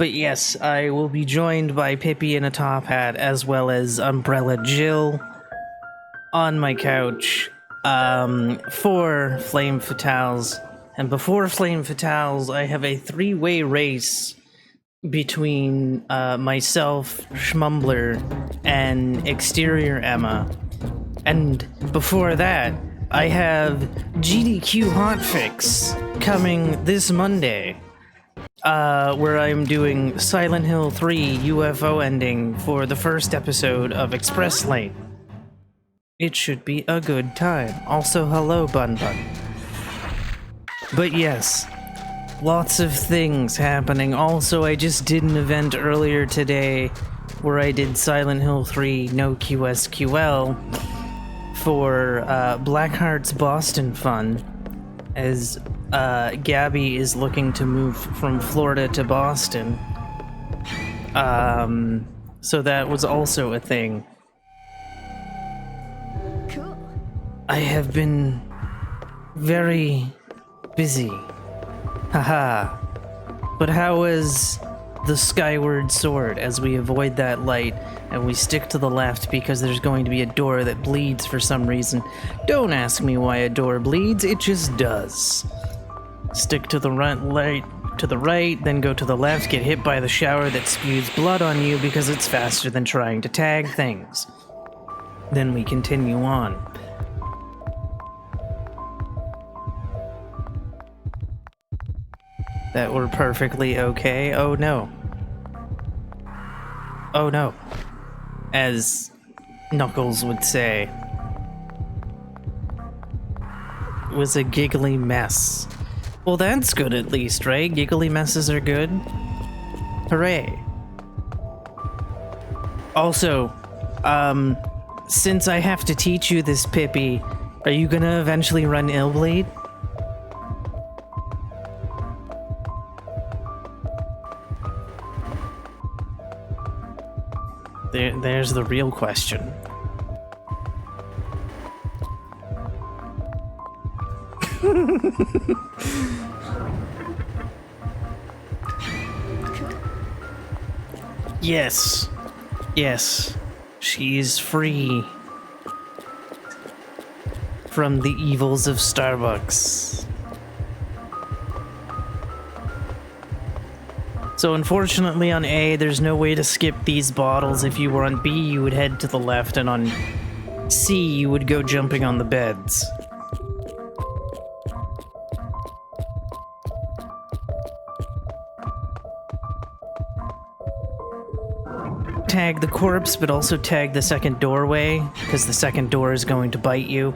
But yes, I will be joined by Pippi in a top hat, as well as Umbrella Jill on my couch for Flame Fatales. And before Flame Fatales, I have a three-way race between myself, Schmumbler, and Exterior Emma. And before that, I have GDQ Hotfix coming this Monday, where I'm doing Silent Hill 3 UFO ending for the first episode of Express Lane. It should be a good time. Also, hello, Bun Bun. But yes, lots of things happening. Also, I just did an event earlier today where I did Silent Hill 3 No QSQL for Blackheart's Boston Fun, as Gabby is looking to move from Florida to Boston. So that was also a thing. Cool. I have been very busy. Haha. But how is the Skyward Sword as we avoid that light and we stick to the left because there's going to be a door that bleeds for some reason? Don't ask me why a door bleeds, it just does. Stick to the right, then go to the left, get hit by the shower that spews blood on you because it's faster than trying to tag things. Then we continue on. That were perfectly okay. Oh no. Oh no. As Knuckles would say. It was a giggly mess. Well, that's good at least, right? Giggly messes are good. Hooray. Also, since I have to teach you this, Pippi, are you gonna eventually run Illbleed? There's the real question. Yes. Yes. She's free from the evils of Starbucks. So unfortunately on A, there's no way to skip these bottles. If you were on B, you would head to the left, and on C, you would go jumping on the beds. Tag the corpse, but also tag the second doorway, because the second door is going to bite you.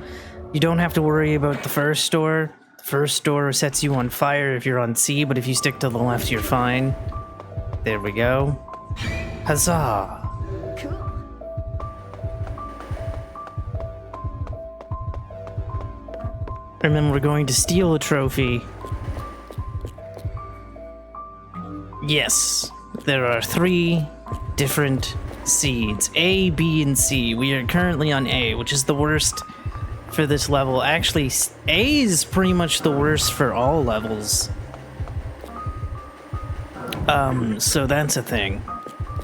You don't have to worry about the first door. The first door sets you on fire if you're on C, but if you stick to the left, you're fine. There we go. Huzzah! Cool. Remember, we're going to steal a trophy. Yes, there are 3 different seeds. A, B, and C. We are currently on A, which is the worst for this level. Actually, A is pretty much the worst for all levels. So that's a thing.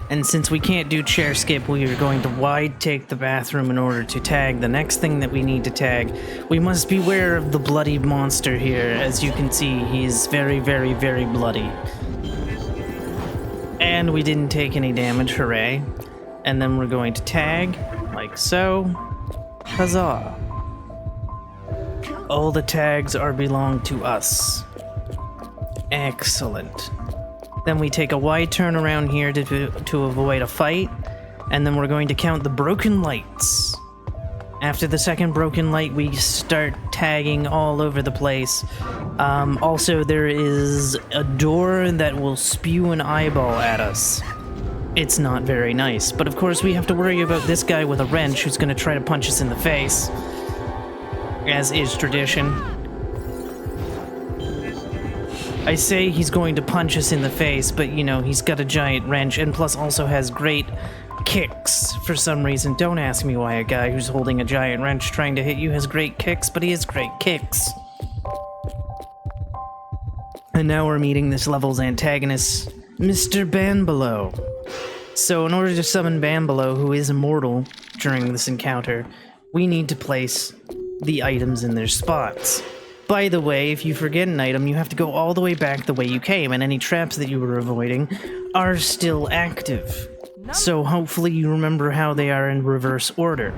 And since we can't do chair skip, we are going to wide take the bathroom in order to tag the next thing that we need to tag. We must beware of the bloody monster here. As you can see, he's very, very, very bloody. And we didn't take any damage, hooray. And then we're going to tag, like so. Huzzah. All the tags belong to us. Excellent. Then we take a wide turn around here to avoid a fight, and then we're going to count the broken lights. After the second broken light, we start tagging all over the place. Also, there is a door that will spew an eyeball at us. It's not very nice, but of course we have to worry about this guy with a wrench who's going to try to punch us in the face, as is tradition. I say he's going to punch us in the face, but you know, he's got a giant wrench and plus also has great kicks for some reason. Don't ask me why a guy who's holding a giant wrench trying to hit you has great kicks, but he has great kicks. And now we're meeting this level's antagonist, Mr. Banbelow. So in order to summon Banbelow, who is immortal during this encounter, we need to place the items in their spots. By the way, if you forget an item, you have to go all the way back the way you came, and any traps that you were avoiding are still active. So hopefully you remember how they are in reverse order.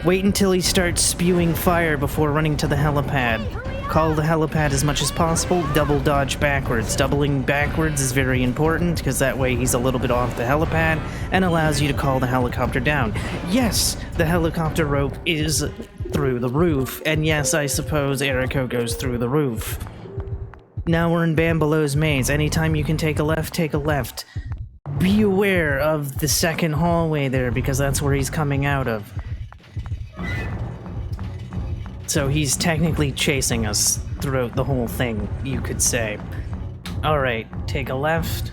Wait until he starts spewing fire before running to the helipad. Call the helipad as much as possible, double dodge backwards. Doubling backwards is very important, because that way he's a little bit off the helipad, and allows you to call the helicopter down. Yes, the helicopter rope is through the roof, and yes, I suppose Eriko goes through the roof. Now we're in Banbelow's maze. Anytime you can take a left, take a left. Be aware of the second hallway there, because that's where he's coming out of. So he's technically chasing us throughout the whole thing, you could say. Alright, take a left.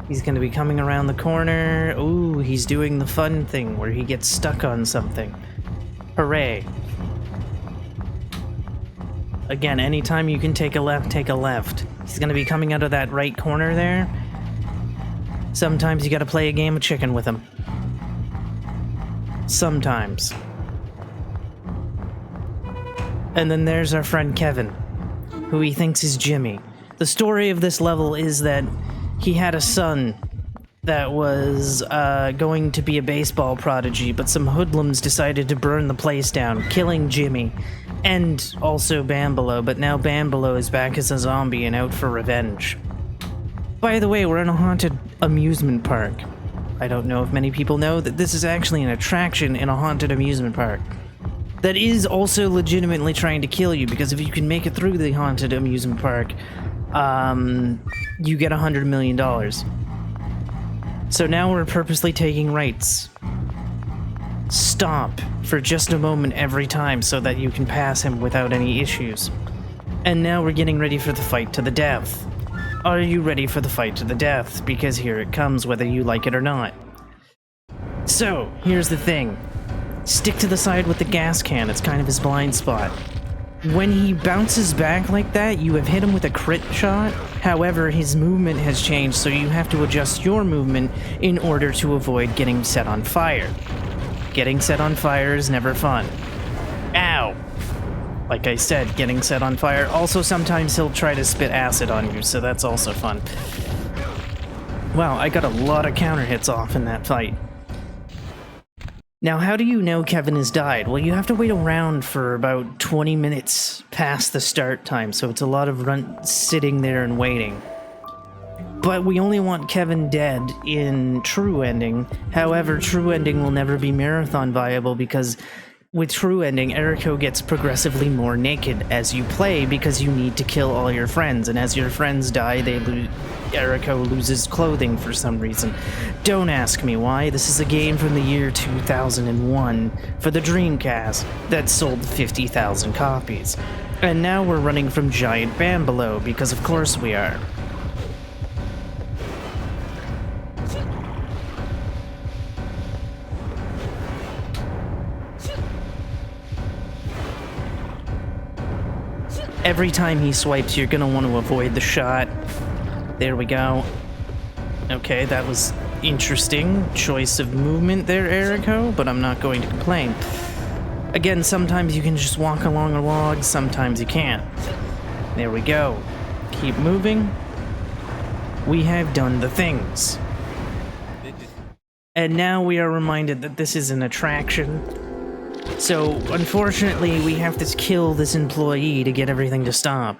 He's gonna be coming around the corner. Ooh, he's doing the fun thing where he gets stuck on something. Hooray. Again, anytime you can take a left, take a left. He's gonna be coming out of that right corner there. Sometimes you gotta play a game of chicken with him. Sometimes. And then there's our friend Kevin, who he thinks is Jimmy. The story of this level is that he had a son that was going to be a baseball prodigy, but some hoodlums decided to burn the place down, killing Jimmy, and also Banbelow, but now Banbelow is back as a zombie and out for revenge. By the way, we're in a haunted amusement park. I don't know if many people know that this is actually an attraction in a haunted amusement park that is also legitimately trying to kill you, because if you can make it through the haunted amusement park, you get $100 million. So now we're purposely taking rights. Stop for just a moment every time so that you can pass him without any issues. And now we're getting ready for the fight to the death. Are you ready for the fight to the death? Because here it comes, whether you like it or not. So, here's the thing. Stick to the side with the gas can, it's kind of his blind spot. When he bounces back like that, you have hit him with a crit shot. However, his movement has changed, so you have to adjust your movement in order to avoid getting set on fire. Getting set on fire is never fun. Ow! Like I said, getting set on fire. Also, sometimes he'll try to spit acid on you, so that's also fun. Wow, I got a lot of counter hits off in that fight. Now, how do you know Kevin has died? Well, you have to wait around for about 20 minutes past the start time, so it's a lot of sitting there and waiting. But we only want Kevin dead in True Ending. However, True Ending will never be marathon viable, because with True Ending, Eriko gets progressively more naked as you play, because you need to kill all your friends, and as your friends die, Eriko loses clothing for some reason. Don't ask me why. This is a game from the year 2001 for the Dreamcast that sold 50,000 copies. And now we're running from Giant Banbelow, because of course we are. Every time he swipes, you're gonna want to avoid the shot. There we go. Okay, that was interesting choice of movement there, Eriko, but I'm not going to complain. Again, sometimes you can just walk along a log, sometimes you can't. There we go. Keep moving. We have done the things. And now we are reminded that this is an attraction. So, unfortunately, we have to kill this employee to get everything to stop.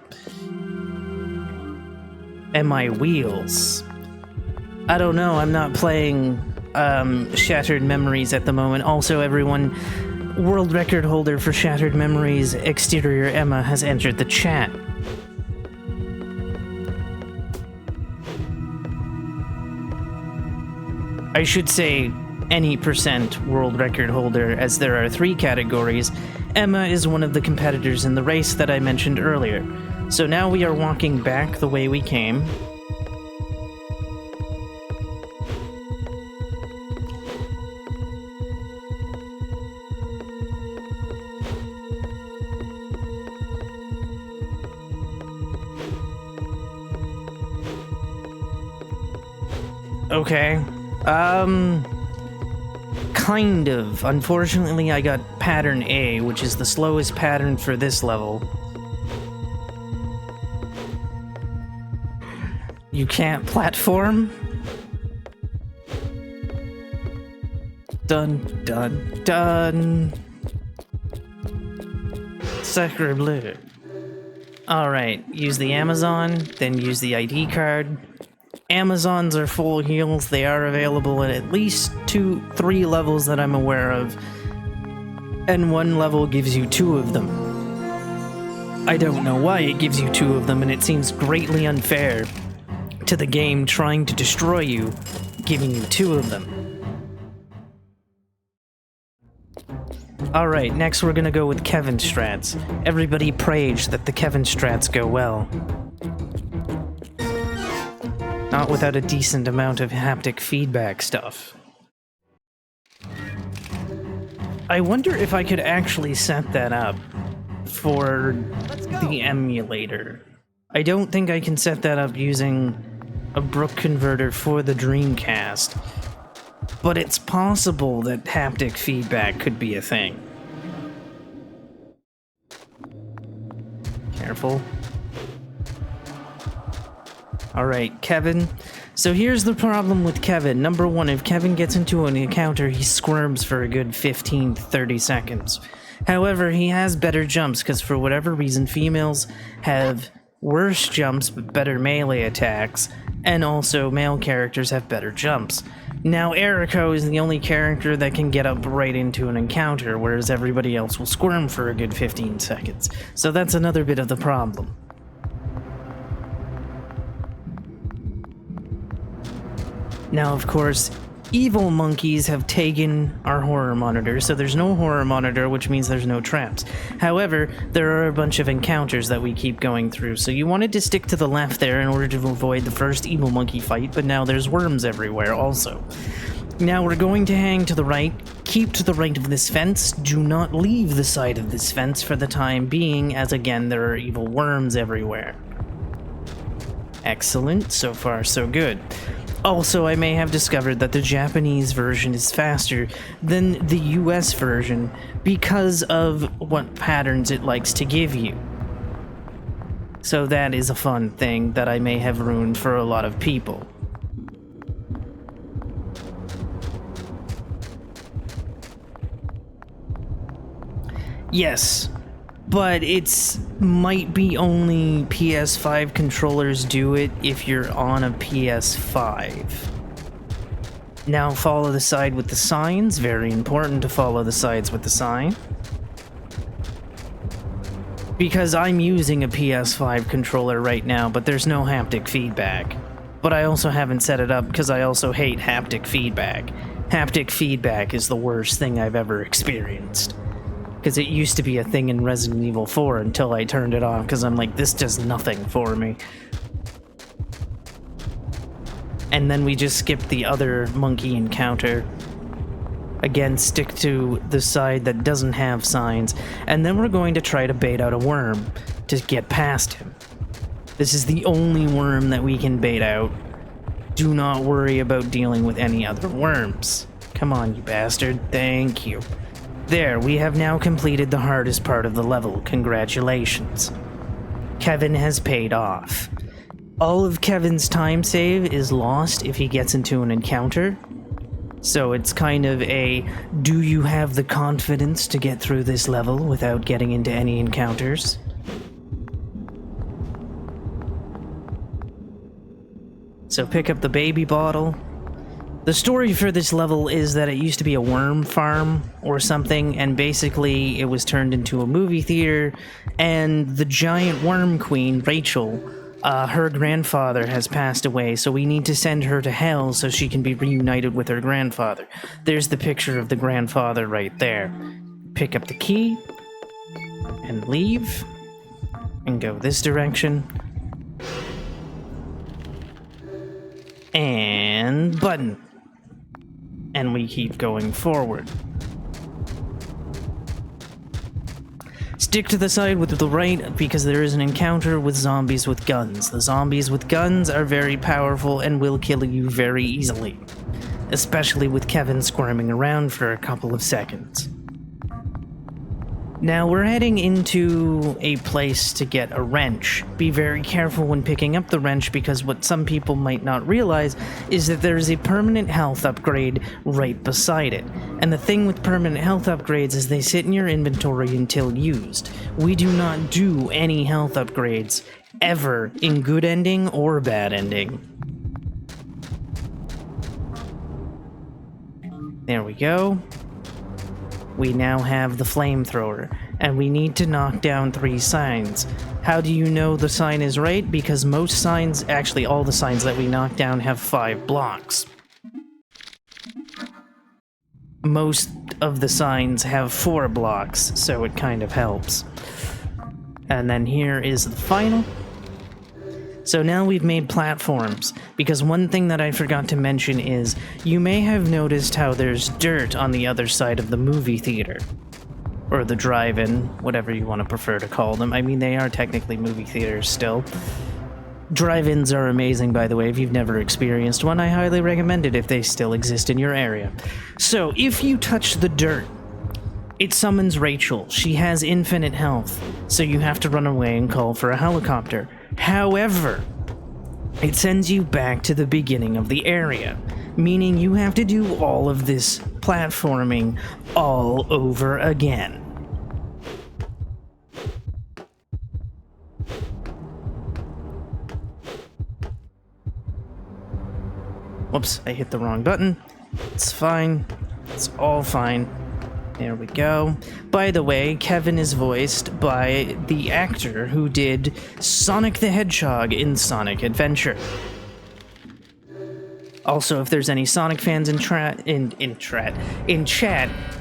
And my wheels. I don't know, I'm not playing Shattered Memories at the moment. Also, everyone, world record holder for Shattered Memories, Exterior Emma, has entered the chat. I should say any % world record holder, as there are 3 categories. Emma is one of the competitors in the race that I mentioned earlier. So now we are walking back the way we came. Okay. Kind of. Unfortunately, I got pattern A, which is the slowest pattern for this level. You can't platform? Dun, dun, dun. Sacre bleu. Alright, use the Amazon, then use the ID card. Amazons are full heals. They are available at least 3 levels that I'm aware of. And one level gives you 2 of them. I don't know why it gives you 2 of them, and it seems greatly unfair to the game trying to destroy you, giving you 2 of them. Alright, next we're gonna go with Kevin strats. Everybody prays that the Kevin strats go well. Not without a decent amount of haptic feedback stuff. I wonder if I could actually set that up for the emulator. I don't think I can set that up using a Brook converter for the Dreamcast, but it's possible that haptic feedback could be a thing. Careful. Alright, Kevin. So here's the problem with Kevin. Number 1, if Kevin gets into an encounter, he squirms for a good 15 to 30 seconds. However, he has better jumps, because for whatever reason, females have worse jumps but better melee attacks, and also male characters have better jumps. Now, Eriko is the only character that can get up right into an encounter, whereas everybody else will squirm for a good 15 seconds. So that's another bit of the problem. Now, of course, evil monkeys have taken our horror monitor, so there's no horror monitor, which means there's no traps. However, there are a bunch of encounters that we keep going through, so you wanted to stick to the left there in order to avoid the first evil monkey fight, but now there's worms everywhere also. Now we're going to hang to the right, keep to the right of this fence, do not leave the side of this fence for the time being, as again, there are evil worms everywhere. Excellent, so far so good. Also, I may have discovered that the Japanese version is faster than the US version because of what patterns it likes to give you. So that is a fun thing that I may have ruined for a lot of people. Yes, but it's might be only PS5 controllers do it if you're on a PS5. Now follow the side with the signs. Very important to follow the sides with the sign. Because I'm using a PS5 controller right now, but there's no haptic feedback. But I also haven't set it up because I also hate haptic feedback. Haptic feedback is the worst thing I've ever experienced. Because it used to be a thing in Resident Evil 4 until I turned it off, because I'm like, this does nothing for me. And then we just skipped the other monkey encounter. Again, stick to the side that doesn't have signs, and then we're going to try to bait out a worm to get past him. This is the only worm that we can bait out. Do not worry about dealing with any other worms. Come on, you bastard. Thank you. There, we have now completed the hardest part of the level. Congratulations. Kevin has paid off. All of Kevin's time save is lost if he gets into an encounter. So it's kind of a, do you have the confidence to get through this level without getting into any encounters? So pick up the baby bottle. The story for this level is that it used to be a worm farm or something, and basically it was turned into a movie theater, and the giant worm queen, Rachel, her grandfather has passed away, so we need to send her to hell so she can be reunited with her grandfather. There's the picture of the grandfather right there. Pick up the key, and leave, and go this direction. And button. And we keep going forward. stick to the side with the right because there is an encounter with zombies with guns. The zombies with guns are very powerful and will kill you very easily, especially with Kevin squirming around for a couple of seconds. Now we're heading into a place to get a wrench. Be very careful when picking up the wrench because what some people might not realize is that there is a permanent health upgrade right beside it. And the thing with permanent health upgrades is they sit in your inventory until used. We do not do any health upgrades ever in good ending or bad ending. There we go. We now have the flamethrower, and we need to knock down 3 signs. How do you know the sign is right? Because most signs, actually all the signs that we knock down have 5 blocks. Most of the signs have 4 blocks, so it kind of helps. And then here is the final. So now we've made platforms, because one thing that I forgot to mention is, you may have noticed how there's dirt on the other side of the movie theater. Or the drive-in, whatever you want to prefer to call them. I mean, they are technically movie theaters still. Drive-ins are amazing, by the way. If you've never experienced one, I highly recommend it if they still exist in your area. So, if you touch the dirt, it summons Rachel. She has infinite health, so you have to run away and call for a helicopter. However, it sends you back to the beginning of the area, meaning you have to do all of this platforming all over again. Whoops, I hit the wrong button. It's fine. It's all fine. There we go. By the way, Kevin is voiced by the actor who did Sonic the Hedgehog in Sonic Adventure. Also, if there's any Sonic fans in chat,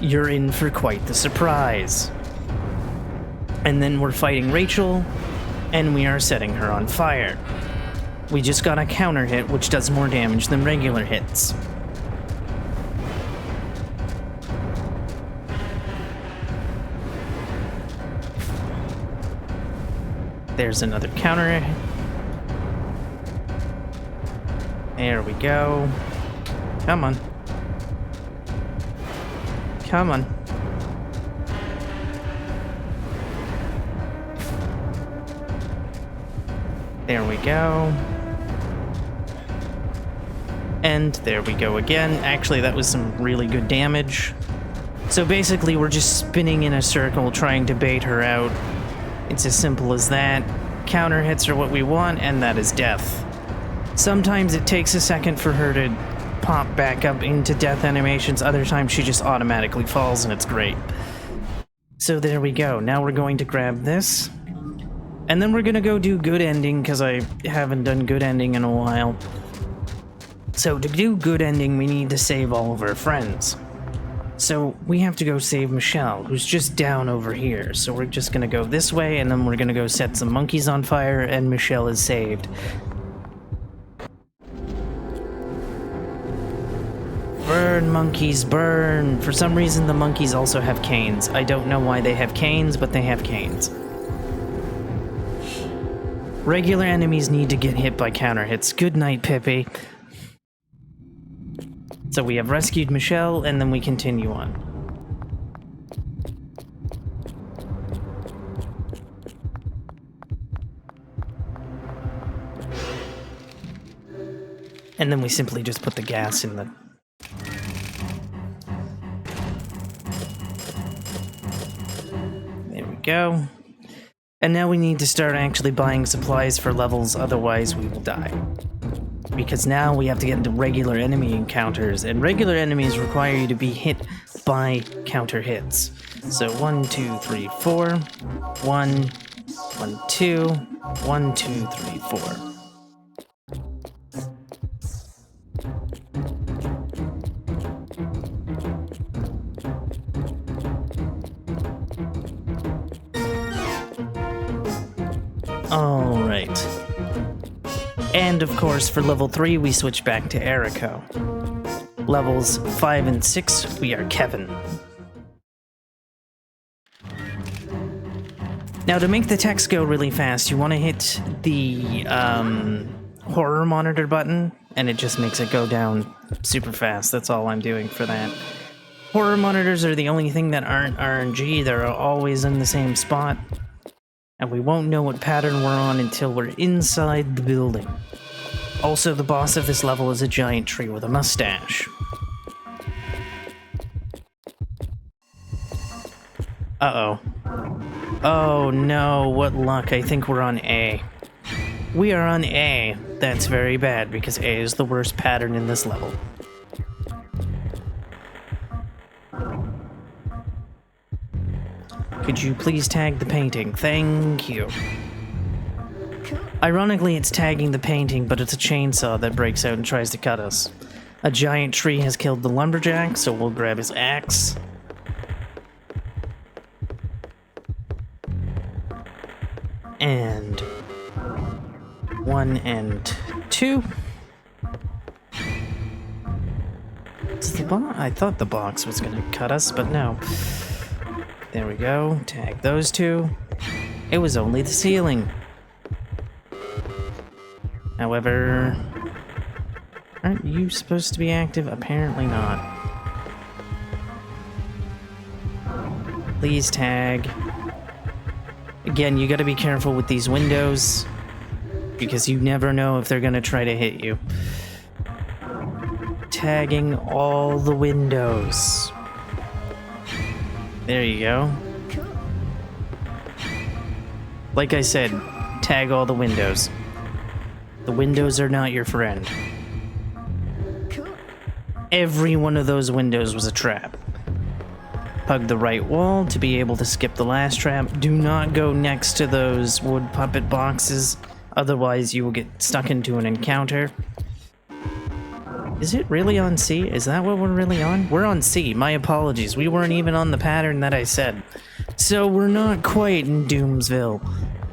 you're in for quite the surprise. And then we're fighting Rachel, and we are setting her on fire. We just got a counter hit, which does more damage than regular hits. There's another counter. There we go. Come on. Come on. There we go. And there we go again. Actually, that was some really good damage. So basically, we're just spinning in a circle trying to bait her out. It's as simple as that. Counter hits are what we want, and that is death. Sometimes it takes a second for her to pop back up into death animations. Other times she just automatically falls, and it's great. So there we go. Now we're going to grab this. And then we're going to go do good ending, because I haven't done good ending in a while. So to do good ending, we need to save all of our friends. So we have to go save Michelle, who's just down over here. So we're just gonna go this way, and then we're gonna go set some monkeys on fire, and Michelle is saved. Burn, monkeys, burn! For some reason, the monkeys also have canes. I don't know why they have canes, but they have canes. Regular enemies need to get hit by counter hits. Good night, Pippi. So we have rescued Michelle, and then we continue on. And then we simply just put the gas in the... There we go. And now we need to start actually buying supplies for levels, otherwise we will die. Because now we have to get into regular enemy encounters, and regular enemies require you to be hit by counter hits. So 1, 2, 3, 4. 1, 1, 2, 1, 2, 3, 4. All right. And of course, for level 3, we switch back to Erico. Levels 5 and 6, we are Kevin. Now, to make the text go really fast, you want to hit the horror monitor button, and it just makes it go down super fast. That's all I'm doing for that. Horror monitors are the only thing that aren't RNG. They're always in the same spot. And we won't know what pattern we're on until we're inside the building. Also, the boss of this level is a giant tree with a mustache. Uh-oh. Oh no, what luck. I think we're on A. We are on A. That's very bad, because A is the worst pattern in this level. Could you please tag the painting? Thank you. Ironically, it's tagging the painting, but it's a chainsaw that breaks out and tries to cut us. A giant tree has killed the lumberjack, so we'll grab his axe. And 1 and 2. I thought the box was gonna cut us, but no. There we go. Tag those two. It was only the ceiling. However, aren't you supposed to be active? Apparently not. Please tag. Again, you gotta be careful with these windows, because you never know if they're gonna try to hit you. Tagging all the windows. There you go. Like I said, tag all the windows. The windows are not your friend. Every one of those windows was a trap. Hug the right wall to be able to skip the last trap. Do not go next to those wood puppet boxes, otherwise you will get stuck into an encounter. Is it really on C? Is that what we're really on? We're on C. My apologies. We weren't even on the pattern that I said. So we're not quite in Doomsville.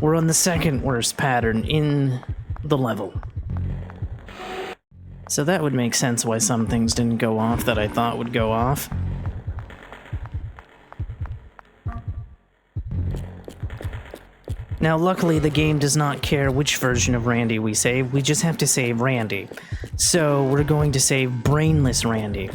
We're on the second worst pattern in the level. So that would make sense why some things didn't go off that I thought would go off. Now, luckily, the game does not care which version of Randy we save. We just have to save Randy. So we're going to save Brainless Randy.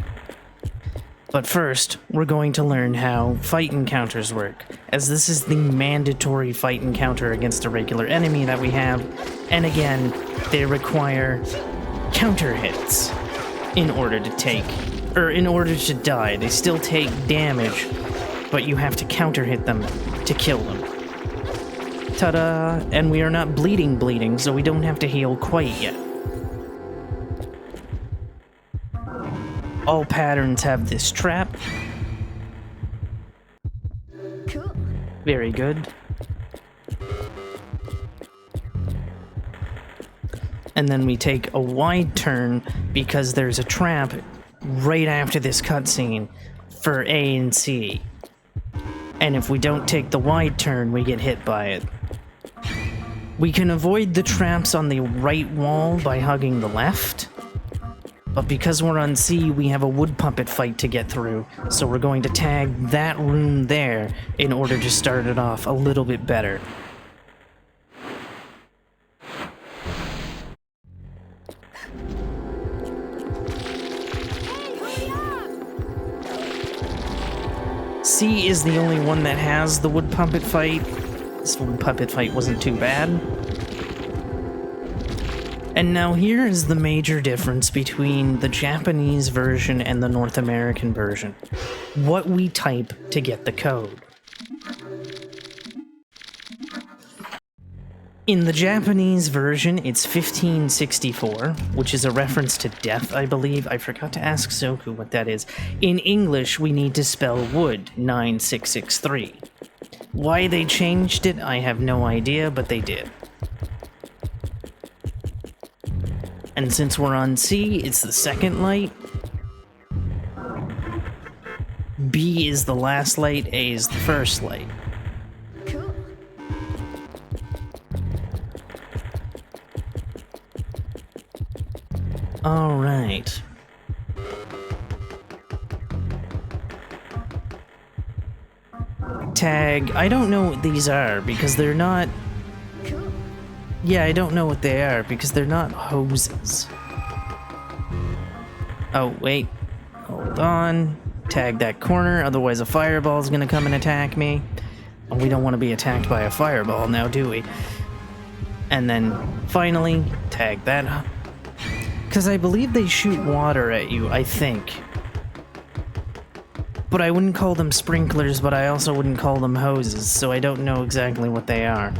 But first, we're going to learn how fight encounters work, as this is the mandatory fight encounter against a regular enemy that we have. And again, they require counter hits in order to die. They still take damage, but you have to counter hit them to kill them. Ta-da! And we are not bleeding, so we don't have to heal quite yet. All patterns have this trap. Cool. Very good. And then we take a wide turn because there's a trap right after this cutscene for A and C. And if we don't take the wide turn, we get hit by it. We can avoid the traps on the right wall by hugging the left, but because we're on C, we have a wood puppet fight to get through, so we're going to tag that room there in order to start it off a little bit better. C is the only one that has the wood puppet fight. This wood puppet fight wasn't too bad. And now here is the major difference between the Japanese version and the North American version. What we type to get the code. In the Japanese version, it's 1564, which is a reference to death, I believe. I forgot to ask Soku what that is. In English, we need to spell wood, 9663. Why they changed it, I have no idea, but they did. And since we're on C, it's the second light. B is the last light, A is the first light. Cool. All right. tag... I don't know what these are, because they're not... Cool. Yeah, I don't know what they are, because they're not hoses. Oh, wait. Hold on. Tag that corner, otherwise a fireball's gonna come and attack me. And we don't want to be attacked by a fireball now, do we? And then, finally, tag that. Because I believe they shoot water at you, I think. But I wouldn't call them sprinklers, but I also wouldn't call them hoses, so I don't know exactly what they are.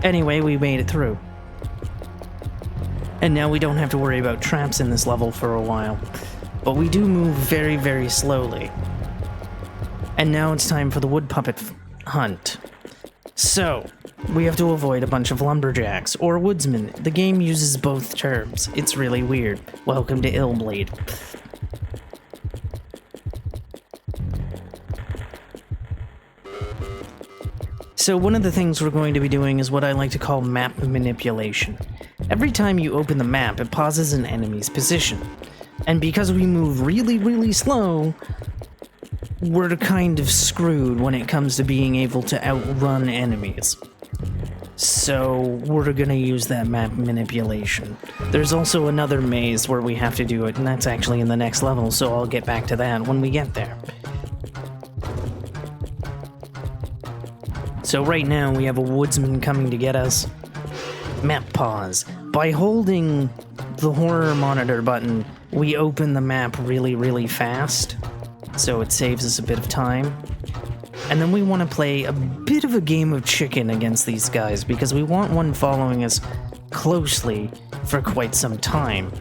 Anyway, we made it through. And now we don't have to worry about traps in this level for a while. But we do move very, very slowly. And now it's time for the wood puppet hunt. So, we have to avoid a bunch of lumberjacks, or woodsmen. The game uses both terms. It's really weird. Welcome to Illbleed. So one of the things we're going to be doing is what I like to call map manipulation. Every time you open the map, it pauses an enemy's position. And because we move really, really slow, we're kind of screwed when it comes to being able to outrun enemies. So we're gonna use that map manipulation. There's also another maze where we have to do it, and that's actually in the next level, so I'll get back to that when we get there. So right now we have a woodsman coming to get us. Map pause. By holding the horror monitor button, we open the map really, really fast, so it saves us a bit of time. And then we want to play a bit of a game of chicken against these guys, because we want one following us closely for quite some time,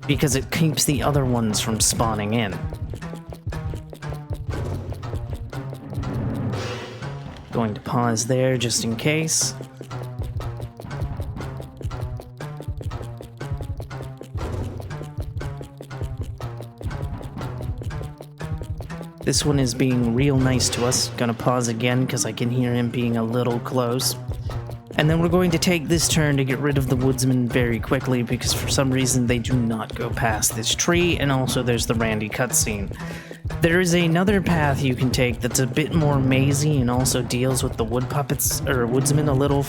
because it keeps the other ones from spawning in. Going to pause there just in case. This one is being real nice to us. Gonna pause again because I can hear him being a little close. And then we're going to take this turn to get rid of the woodsman very quickly, because for some reason they do not go past this tree, and also there's the Randy cutscene. There is another path you can take that's a bit more mazy and also deals with the wood puppets, or woodsman, a little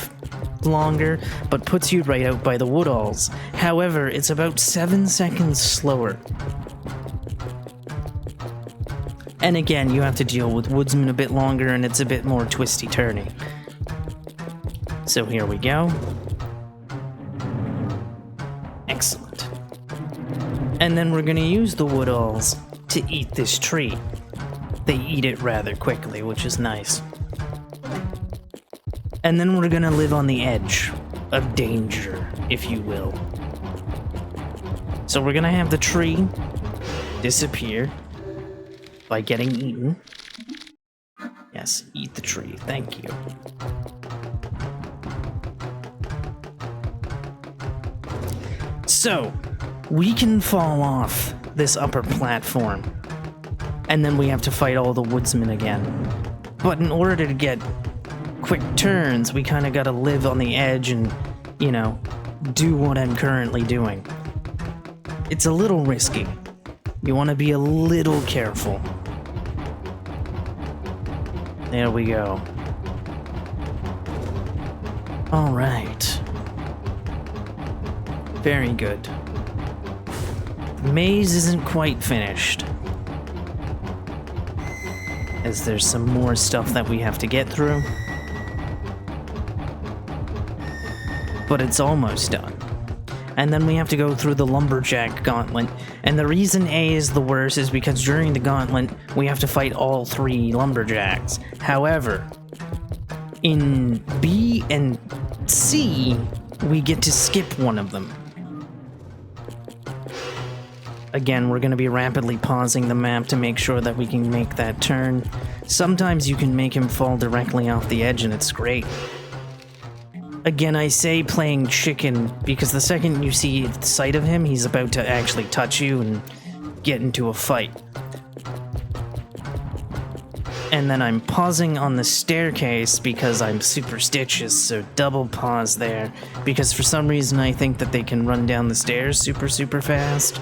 longer, but puts you right out by the woodalls. However, it's about 7 seconds slower. And again, you have to deal with woodsman a bit longer, and it's a bit more twisty-turny. So here we go. Excellent. And then we're gonna use the woodalls to eat this tree. They eat it rather quickly, which is nice. And then we're gonna live on the edge of danger, if you will. So we're gonna have the tree disappear by getting eaten. Yes, eat the tree. Thank you. So, we can fall off this upper platform, and then we have to fight all the woodsmen again. But in order to get quick turns, we kind of gotta live on the edge and, you know, do what I'm currently doing. It's a little risky. You want to be a little careful. There we go. All right. Very good. The maze isn't quite finished, as there's some more stuff that we have to get through. But it's almost done. And then we have to go through the lumberjack gauntlet. And the reason A is the worst is because during the gauntlet, we have to fight all 3 lumberjacks. However, in B and C, we get to skip one of them. Again, we're going to be rapidly pausing the map to make sure that we can make that turn. Sometimes you can make him fall directly off the edge, and it's great. Again, I say playing chicken because the second you see the sight of him, he's about to actually touch you and get into a fight. And then I'm pausing on the staircase because I'm superstitious, so double pause there. Because for some reason I think that they can run down the stairs super fast.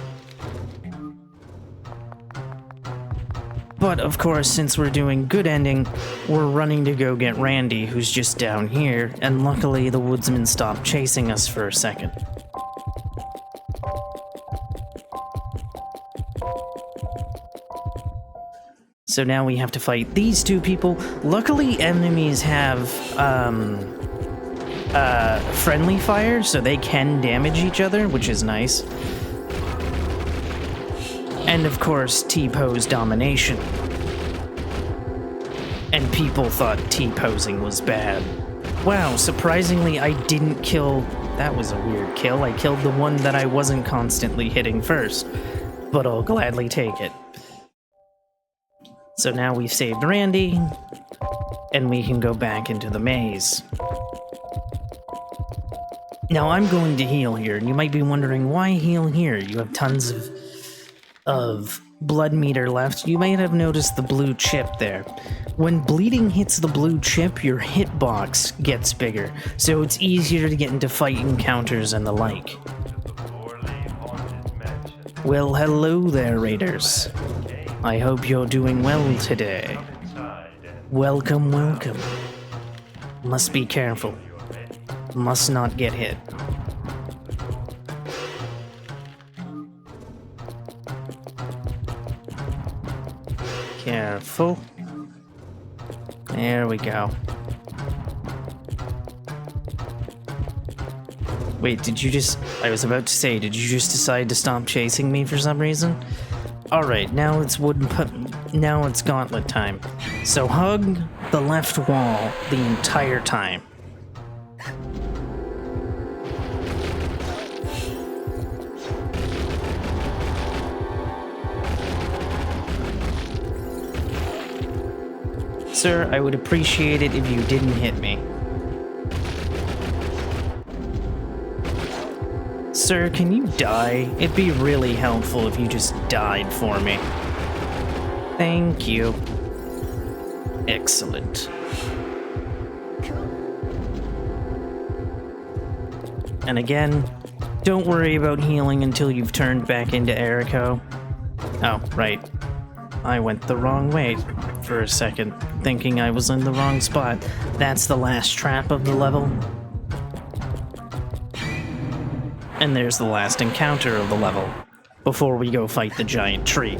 But of course, since we're doing good ending, we're running to go get Randy, who's just down here, and luckily the woodsman stopped chasing us for a second. So now we have to fight these two people. Luckily, enemies have friendly fire, so they can damage each other, which is nice. And of course, T-pose domination. And people thought T-posing was bad. Wow, surprisingly, I didn't kill... That was a weird kill. I killed the one that I wasn't constantly hitting first. But I'll gladly take it. So now we've saved Randy, and we can go back into the maze. Now I'm going to heal here, and you might be wondering, why heal here? You have tons of blood meter left. You might have noticed the blue chip there. When bleeding hits the blue chip, your hitbox gets bigger, so it's easier to get into fight encounters and the like. Well, hello there, Raiders. I hope you're doing well today. Welcome, welcome. Must be careful. Must not get hit. Careful. There we go. Wait, did you just... I was about to say, did you just decide to stop chasing me for some reason? Alright, now it's now it's gauntlet time. So hug the left wall the entire time. Sir, I would appreciate it if you didn't hit me. Sir, can you die? It'd be really helpful if you just died for me. Thank you. Excellent. And again, don't worry about healing until you've turned back into Eriko. Oh, right. I went the wrong way for a second, thinking I was in the wrong spot. That's the last trap of the level. And there's the last encounter of the level, before we go fight the giant tree.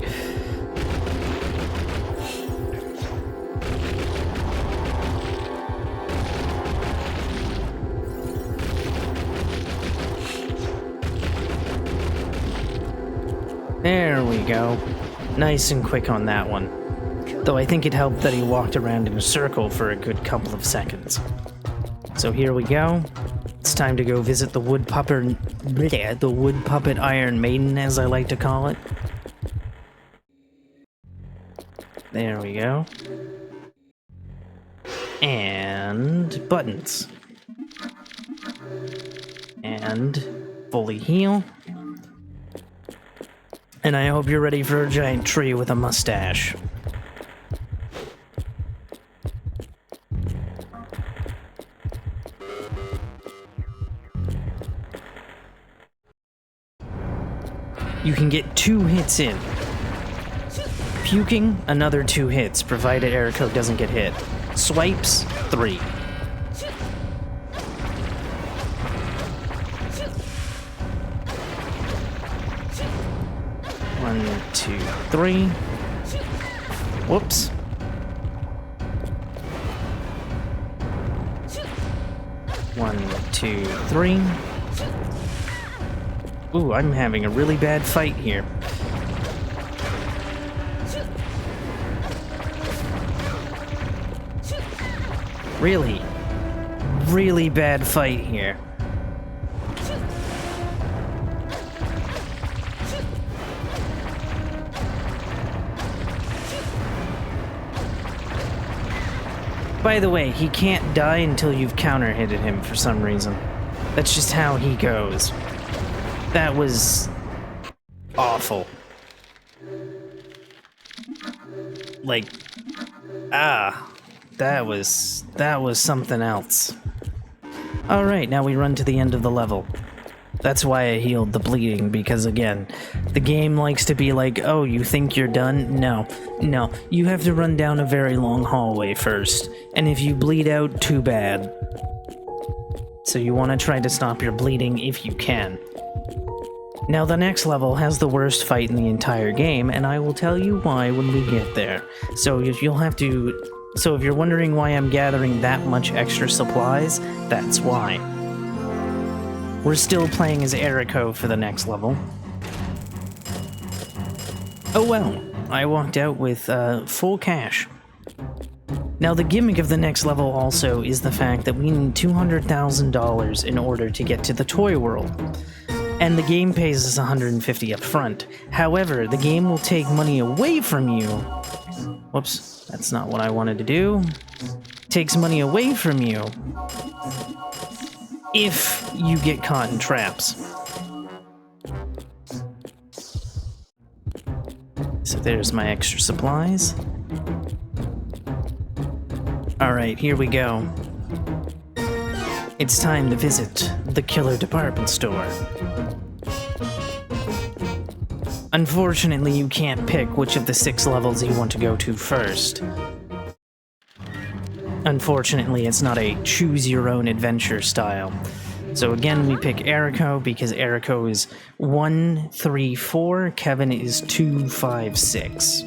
There we go. Nice and quick on that one. Though I think it helped that he walked around in a circle for a good couple of seconds. So here we go. It's time to go visit the wood puppet Iron Maiden, as I like to call it. There we go. And buttons. And fully heal. And I hope you're ready for a giant tree with a mustache. You can get 2 hits in. Puking, another 2 hits, provided Eriko doesn't get hit. Swipes, 3. 1, 2, 3. Whoops. 1, 2, 3. Ooh, I'm having a really bad fight here. Really bad fight here. By the way, he can't die until you've counter-hitted him for some reason. That's just how he goes. That was awful. Like, that was something else. Alright, now we run to the end of the level. That's why I healed the bleeding, because again, the game likes to be like, oh, you think you're done? No. No. You have to run down a very long hallway first. And if you bleed out, too bad. So you want to try to stop your bleeding if you can. Now the next level has the worst fight in the entire game, and I will tell you why when we get there. So if you're wondering why I'm gathering that much extra supplies, that's why. We're still playing as Eriko for the next level. Oh well, I walked out with full cash. Now the gimmick of the next level also is the fact that we need $200,000 in order to get to the toy world. And the game pays us $150 up front. However, the game will take money away from you. Whoops, that's not what I wanted to do. Takes money away from you if you get caught in traps. So there's my extra supplies. Alright, here we go. It's time to visit the Killer Department Store. Unfortunately, you can't pick which of the 6 levels you want to go to first. Unfortunately, it's not a choose-your-own-adventure style. So again, we pick Eriko because Eriko is 1, 3, 4, Kevin is 2, 5, 6.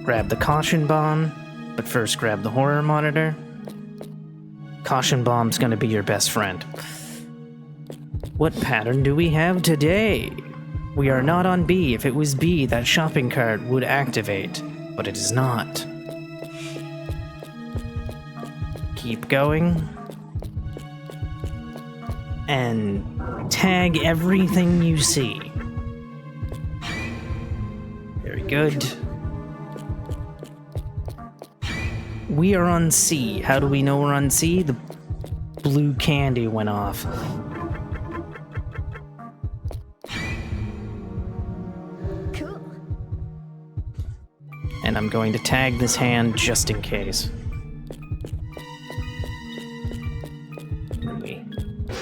Grab the caution bomb, but first grab the horror monitor. Caution bomb's gonna be your best friend. What pattern do we have today? We are not on B. If it was B, that shopping cart would activate, but it is not. Keep going. And tag everything you see. Very good. We are on C. How do we know we're on C? The blue candy went off. Cool. And I'm going to tag this hand just in case. We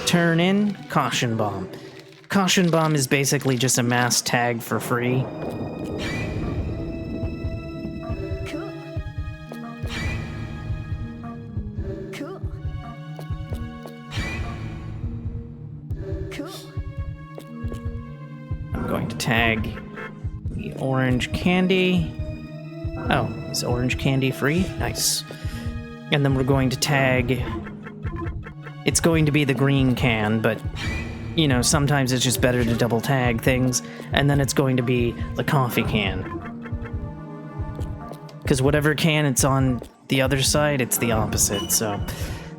turn in caution bomb. Caution bomb is basically just a mass tag for free. Cool. Cool. Cool. I'm going to tag the orange candy. Oh, is orange candy free? Nice. And then we're going to tag... It's going to be the green can, but, you know, sometimes it's just better to double tag things. And then it's going to be the coffee can. Because whatever can it's on the other side, it's the opposite, so...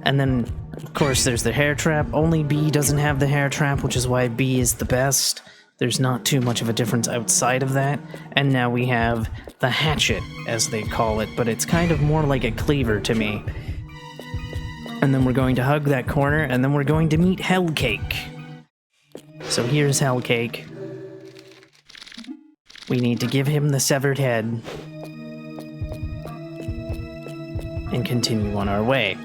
And then, of course, there's the hair trap. Only B doesn't have the hair trap, which is why B is the best. There's not too much of a difference outside of that. And now we have the hatchet, as they call it, but it's kind of more like a cleaver to me. And then we're going to hug that corner, and then we're going to meet Hellcake. So here's Hellcake. We need to give him the severed head. And continue on our way.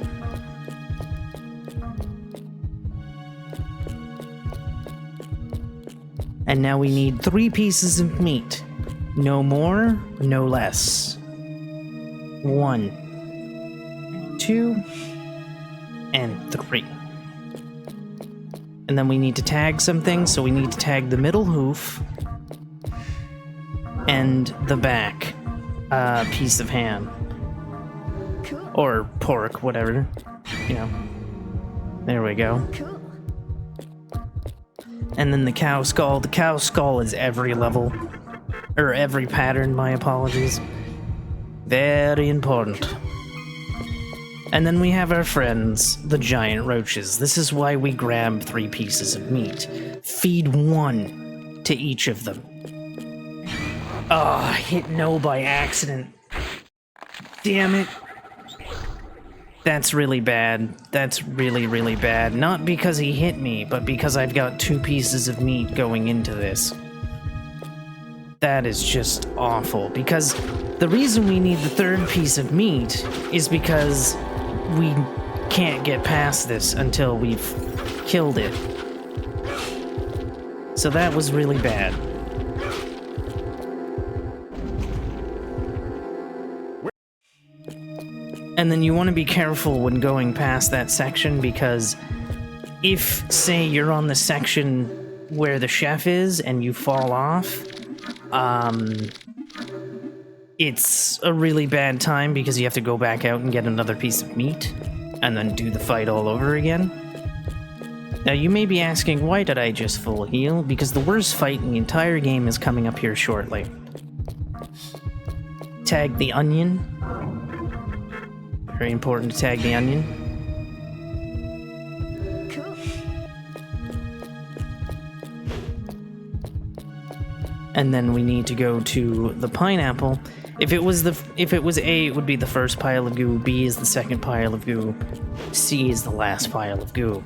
And now we need 3 pieces of meat. No more, no less. 1, 2, and 3. And then we need to tag some things, so we need to tag the middle hoof and the back piece of ham. Cool. Or pork, whatever. You know. There we go. Cool. And then the cow skull. The cow skull is every level. Or every pattern, my apologies. Very important. And then we have our friends, the giant roaches. This is why we grab 3 pieces of meat. Feed 1 to each of them. Oh, I hit no by accident. Damn it. That's really bad. That's really, really bad. Not because he hit me, but because I've got 2 pieces of meat going into this. That is just awful, because the reason we need the 3rd piece of meat is because we can't get past this until we've killed it. So that was really bad. And then you want to be careful when going past that section, because if, say, you're on the section where the chef is and you fall off, it's a really bad time because you have to go back out and get another piece of meat and then do the fight all over again. Now, you may be asking, why did I just full heal? Because the worst fight in the entire game is coming up here shortly. Tag the onion. Very important to tag the onion. Cool. And then we need to go to the pineapple. If it was A, it would be the first pile of goo, B is the second pile of goo, C is the last pile of goo.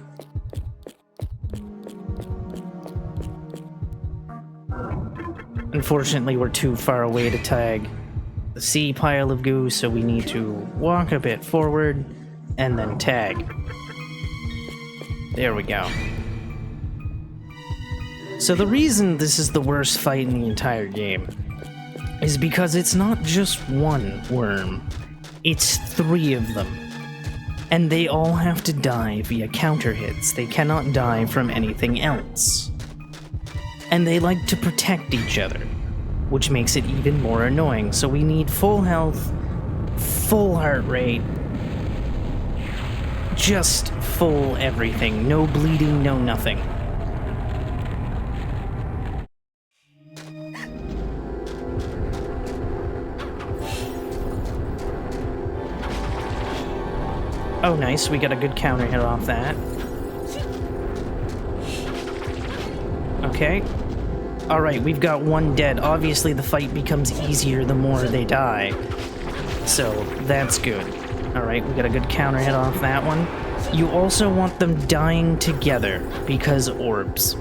Unfortunately, we're too far away to tag the C pile of goo, so we need to walk a bit forward and then tag. There we go. So the reason this is the worst fight in the entire game is because it's not just one worm, it's 3 of them. And they all have to die via counter hits. They cannot die from anything else. And they like to protect each other, which makes it even more annoying. So we need full health, full heart rate, just full everything. No bleeding, no nothing. Oh, nice. We got a good counter hit off that. Okay. Alright, we've got 1 dead. Obviously, the fight becomes easier the more they die. So, that's good. Alright, we got a good counter hit off that one. You also want them dying together, because orbs.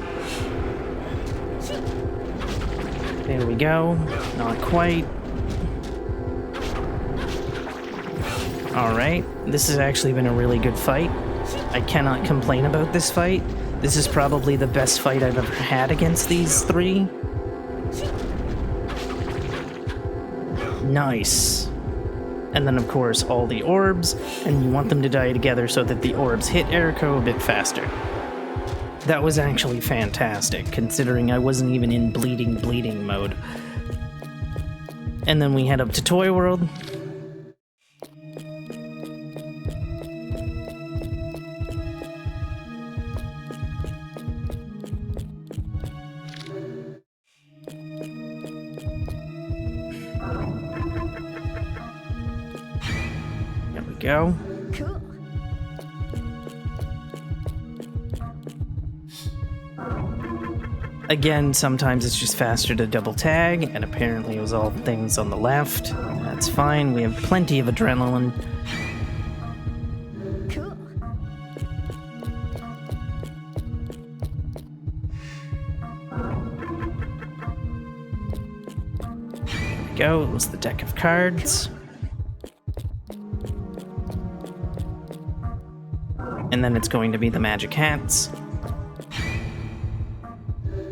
There we go. Not quite. Alright, this has actually been a really good fight. I cannot complain about this fight. This is probably the best fight I've ever had against these 3. Nice. And then, of course, all the orbs, and you want them to die together so that the orbs hit Erico a bit faster. That was actually fantastic, considering I wasn't even in bleeding mode. And then we head up to Toy World. Go. Cool. Again, sometimes it's just faster to double tag, and apparently it was all things on the left. That's fine, we have plenty of adrenaline. Cool. There we go, it was the deck of cards. And then it's going to be the magic hats.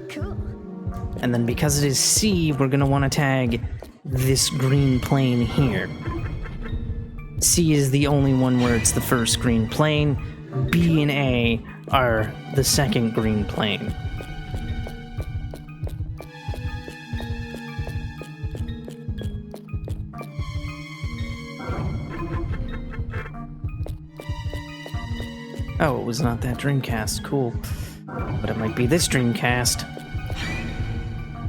Cool. And then because it is C, we're going to want to tag this green plane here. C is the only one where it's the first green plane. B and A are the second green plane. Oh, it was not that Dreamcast. Cool. But it might be this Dreamcast.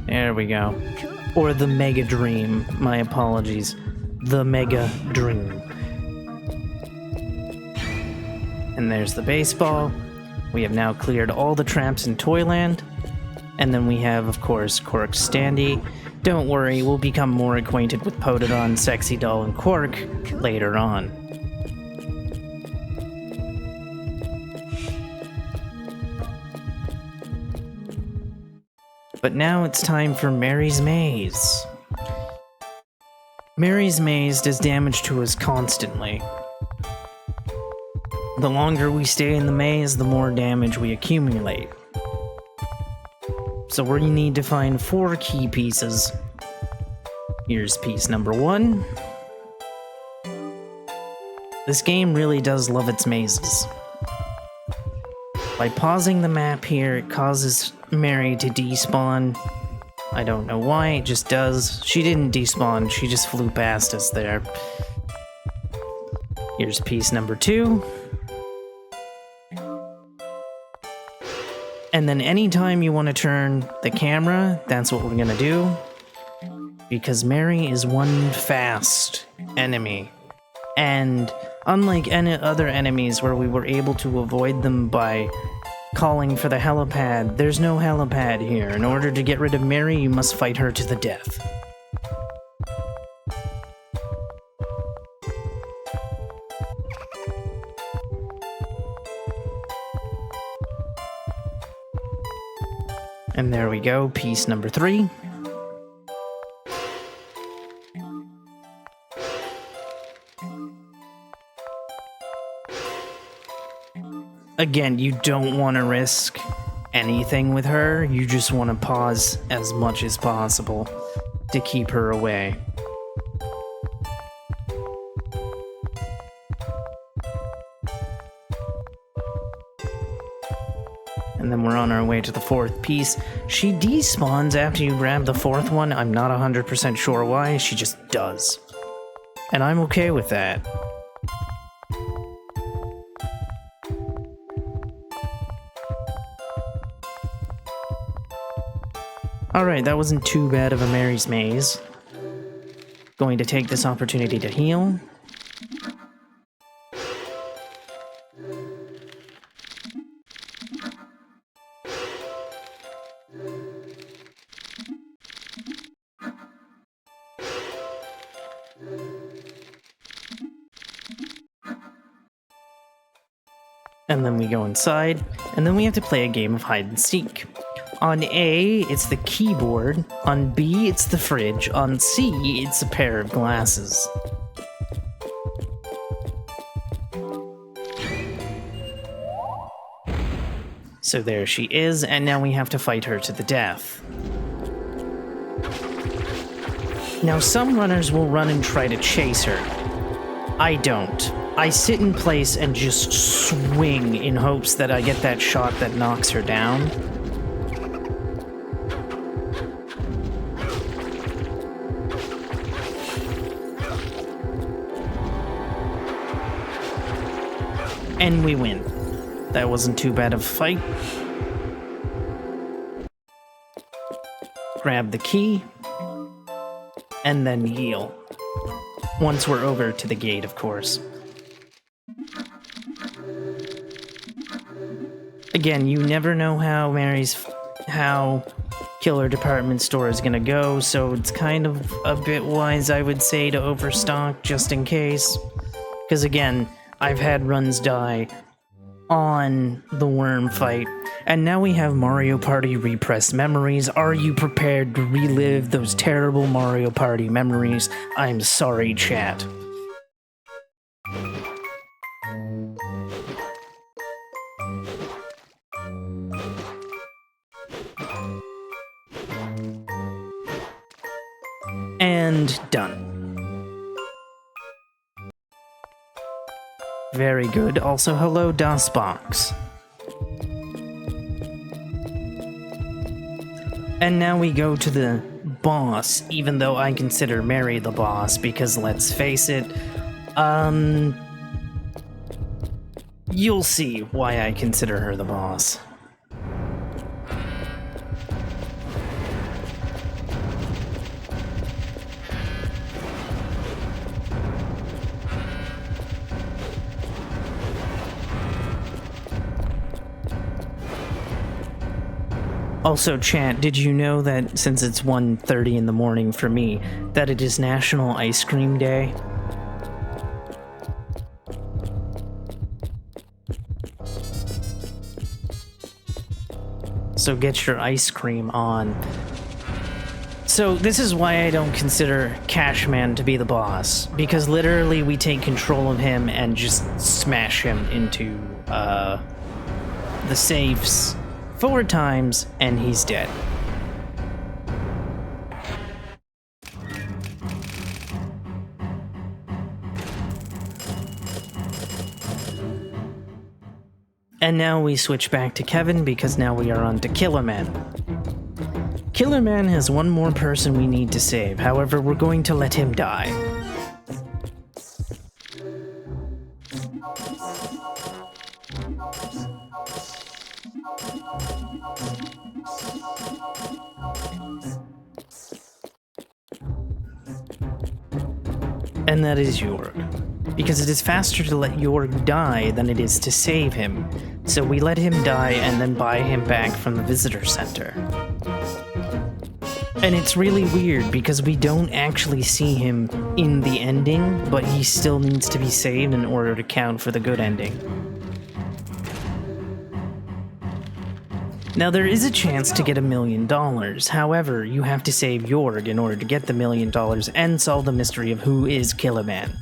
There we go. Cool. Or the Mega Dream. My apologies. The Mega Dream. And there's the baseball. We have now cleared all the traps in Toyland. And then we have, of course, Quark's Standee. Don't worry, we'll become more acquainted with Potodon, Sexy Doll, and Quark later on. But now it's time for Mary's Maze. Mary's Maze does damage to us constantly. The longer we stay in the maze, the more damage we accumulate. So we need to find 4 key pieces. Here's piece number 1. This game really does love its mazes. By pausing the map here, it causes Mary to despawn. I don't know why, it just does. She didn't despawn, she just flew past us there. Here's piece number 2. And then anytime you want to turn the camera, that's what we're gonna do. Because Mary is one fast enemy. And unlike any other enemies where we were able to avoid them by calling for the helipad, there's no helipad here. In order to get rid of Mary, you must fight her to the death. And there we go, piece number 3. Again, you don't want to risk anything with her, you just want to pause as much as possible to keep her away. And then we're on our way to the 4th piece. She despawns after you grab the 4th one. I'm not 100% sure why, she just does. And I'm okay with that. Alright, that wasn't too bad of a Mary's Maze. Going to take this opportunity to heal. And then we go inside, and then we have to play a game of hide and seek. On A, it's the keyboard. On B, it's the fridge. On C, it's a pair of glasses. So there she is, and now we have to fight her to the death. Now, some runners will run and try to chase her. I don't. I sit in place and just swing in hopes that I get that shot that knocks her down. And we win. That wasn't too bad of a fight. Grab the key, and then heal. Once we're over to the gate, of course. Again, you never know how Killer Department Store is gonna go, so it's kind of a bit wise, I would say, to overstock just in case. Because again, I've had runs die on the worm fight, and now we have Mario Party repressed memories. Are you prepared to relive those terrible Mario Party memories? I'm sorry, chat. And done. Very good. Also, hello, DOSBox. And now we go to the boss, even though I consider Mary the boss, because let's face it, you'll see why I consider her the boss. Also, chat, did you know that since it's 1:30 in the morning for me, that it is National Ice Cream Day? So get your ice cream on. So this is why I don't consider Cashman to be the boss, because literally we take control of him and just smash him into the safes 4 times, and he's dead. And now we switch back to Kevin because now we are on to Killer Man. Killer Man has one more person we need to save, however, we're going to let him die. And that is Jorg. Because it is faster to let Jorg die than it is to save him. So we let him die and then buy him back from the visitor center. And it's really weird because we don't actually see him in the ending, but he still needs to be saved in order to count for the good ending. Now, there is a chance to get $1 million. However, you have to save Jorg in order to get the $1 million and solve the mystery of who is Killer Man.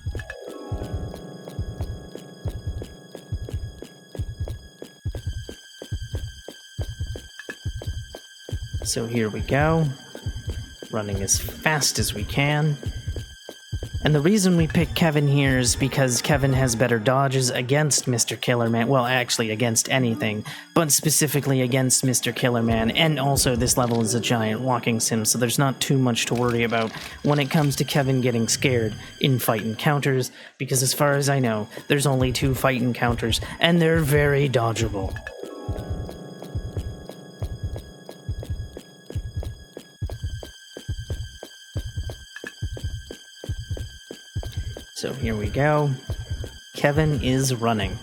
So here we go, running as fast as we can. And the reason we pick Kevin here is because Kevin has better dodges against Mr. Killer Man. Well, actually against anything, but specifically against Mr. Killer Man. And also this level is a giant walking sim, so there's not too much to worry about when it comes to Kevin getting scared in fight encounters, because as far as I know, there's only 2 fight encounters, and they're very dodgeable. So here we go. Kevin is running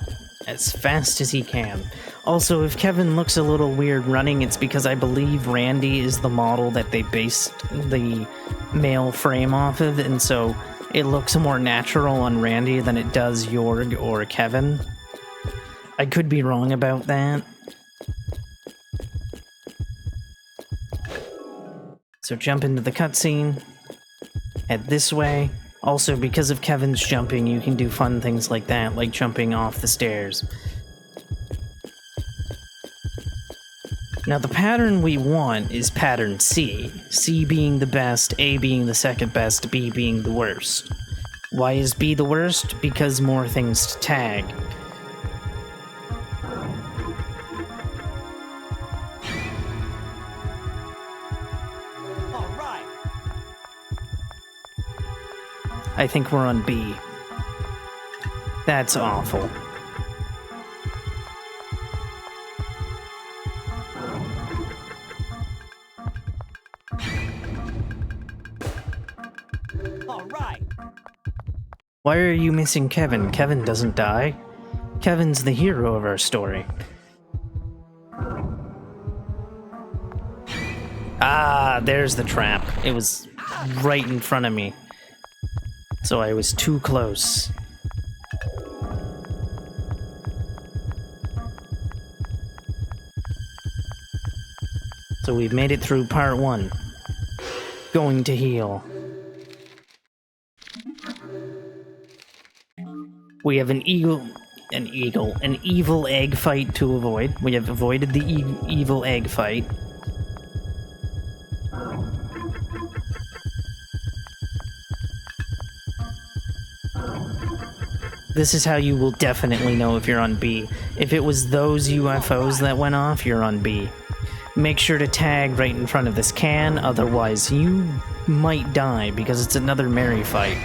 as fast as he can. Also, if Kevin looks a little weird running, it's because I believe Randy is the model that they based the male frame off of, and so it looks more natural on Randy than it does Jorg or Kevin. I could be wrong about that. So jump into the cutscene, head this way. Also, because of Kevin's jumping, you can do fun things like that, like jumping off the stairs. Now, the pattern we want is pattern C. C being the best, A being the second best, B being the worst. Why is B the worst? Because more things to tag. I think we're on B. That's awful. All right. Why are you missing Kevin? Kevin doesn't die. Kevin's the hero of our story. Ah, there's the trap. It was right in front of me. So I was too close. So we've made it through part 1. Going to heal. We have an evil egg fight to avoid. We have avoided the evil egg fight. This is how you will definitely know if you're on B. If it was those UFOs that went off, you're on B. Make sure to tag right in front of this can, otherwise you might die because it's another Mary fight.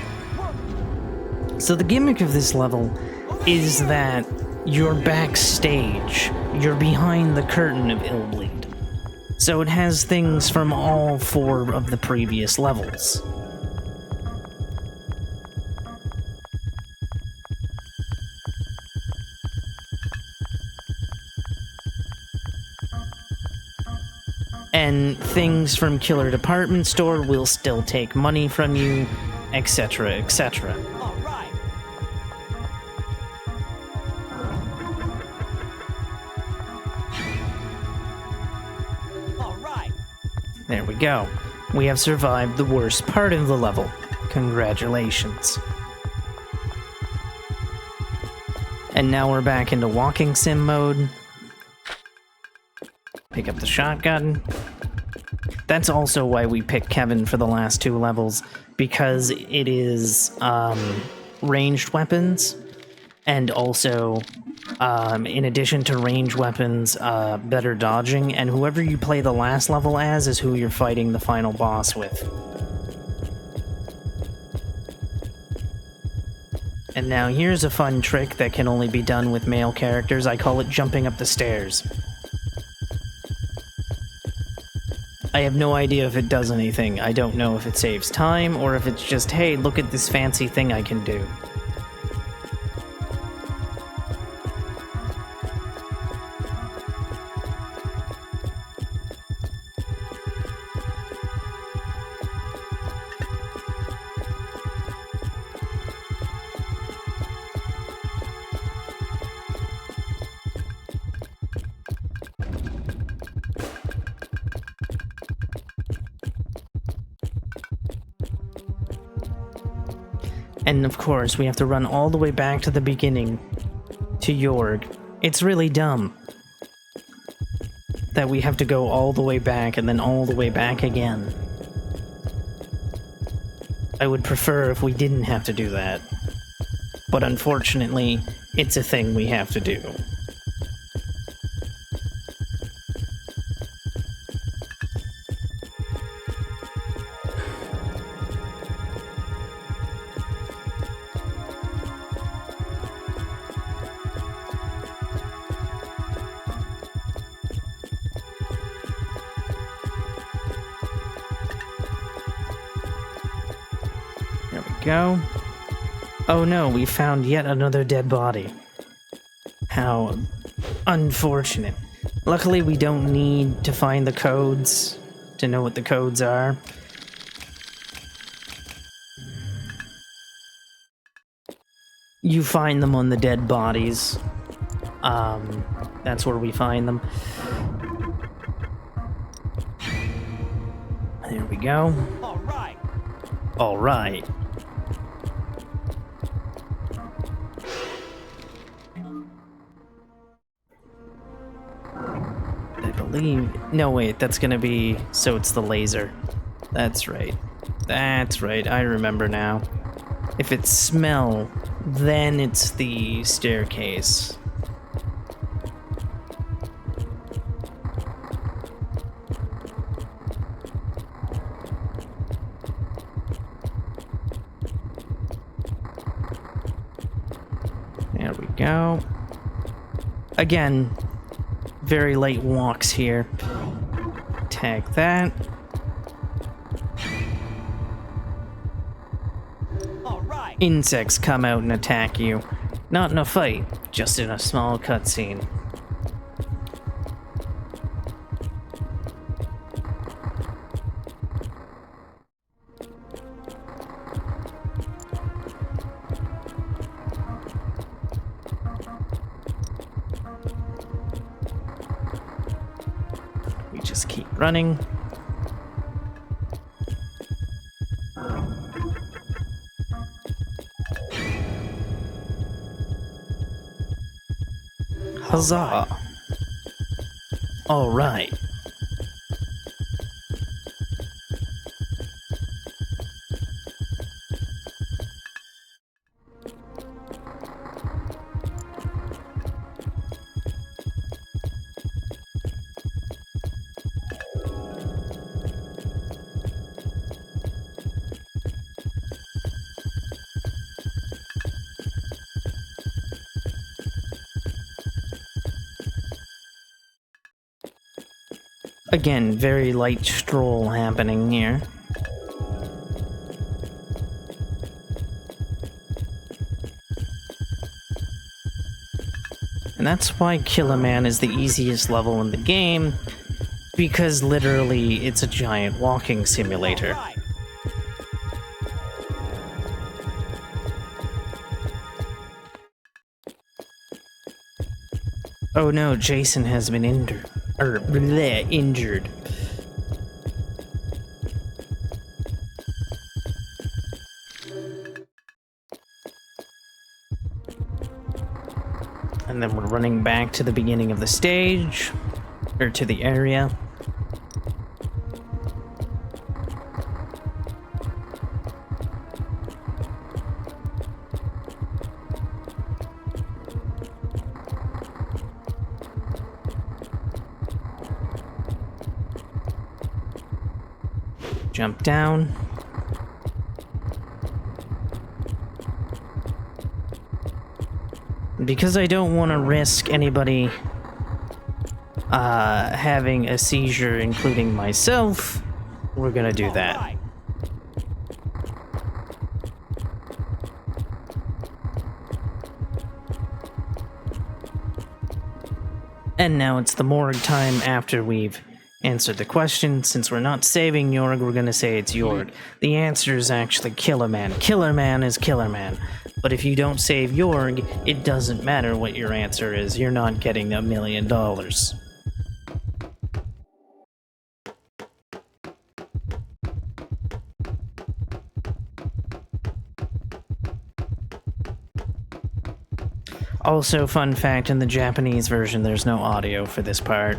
So the gimmick of this level is that you're backstage. You're behind the curtain of Illbleed. So it has things from all 4 of the previous levels. And things from Killer Department Store will still take money from you, etc., etc. All right. All right. There we go. We have survived the worst part of the level. Congratulations. And now we're back into walking sim mode. Pick up the shotgun. That's also why we picked Kevin for the last 2 levels, because it is ranged weapons, and also In addition to range weapons, better dodging, and whoever you play the last level as is who you're fighting the final boss with. And now here's a fun trick that can only be done with male characters. I call it jumping up the stairs. I have no idea if it does anything. I don't know if it saves time or if it's just, hey, look at this fancy thing I can do. And of course, we have to run all the way back to the beginning, to Jorg. It's really dumb that we have to go all the way back and then all the way back again. I would prefer if we didn't have to do that. But unfortunately, it's a thing we have to do. Go. Oh no, we found yet another dead body. How unfortunate. Luckily, we don't need to find the codes to know what the codes are. You find them on the dead bodies. That's where we find them. There we go. All right. All right. No, wait, that's gonna be... So it's the laser. That's right. That's right, I remember now. If it's smell, then it's the staircase. There we go. Again, very light walks here. Tag that. All right. Insects come out and attack you. Not in a fight, just in a small cutscene. Just keep running. Huzzah! All right. Again, very light stroll happening here. And that's why Kill a Man is the easiest level in the game, because literally it's a giant walking simulator. All right. Oh no, Jason has been injured. Injured. And then we're running back to the beginning of the stage, or to the area. Jump down. Because I don't want to risk anybody having a seizure, including myself, we're gonna do All that. right. And now it's the morgue time after we've answered the question. Since we're not saving Jorg, we're gonna say it's Jorg. The answer is actually Killer Man. Killer Man is Killer Man. But if you don't save Jorg, it doesn't matter what your answer is. You're not getting $1 million. Also, fun fact, in the Japanese version, there's no audio for this part.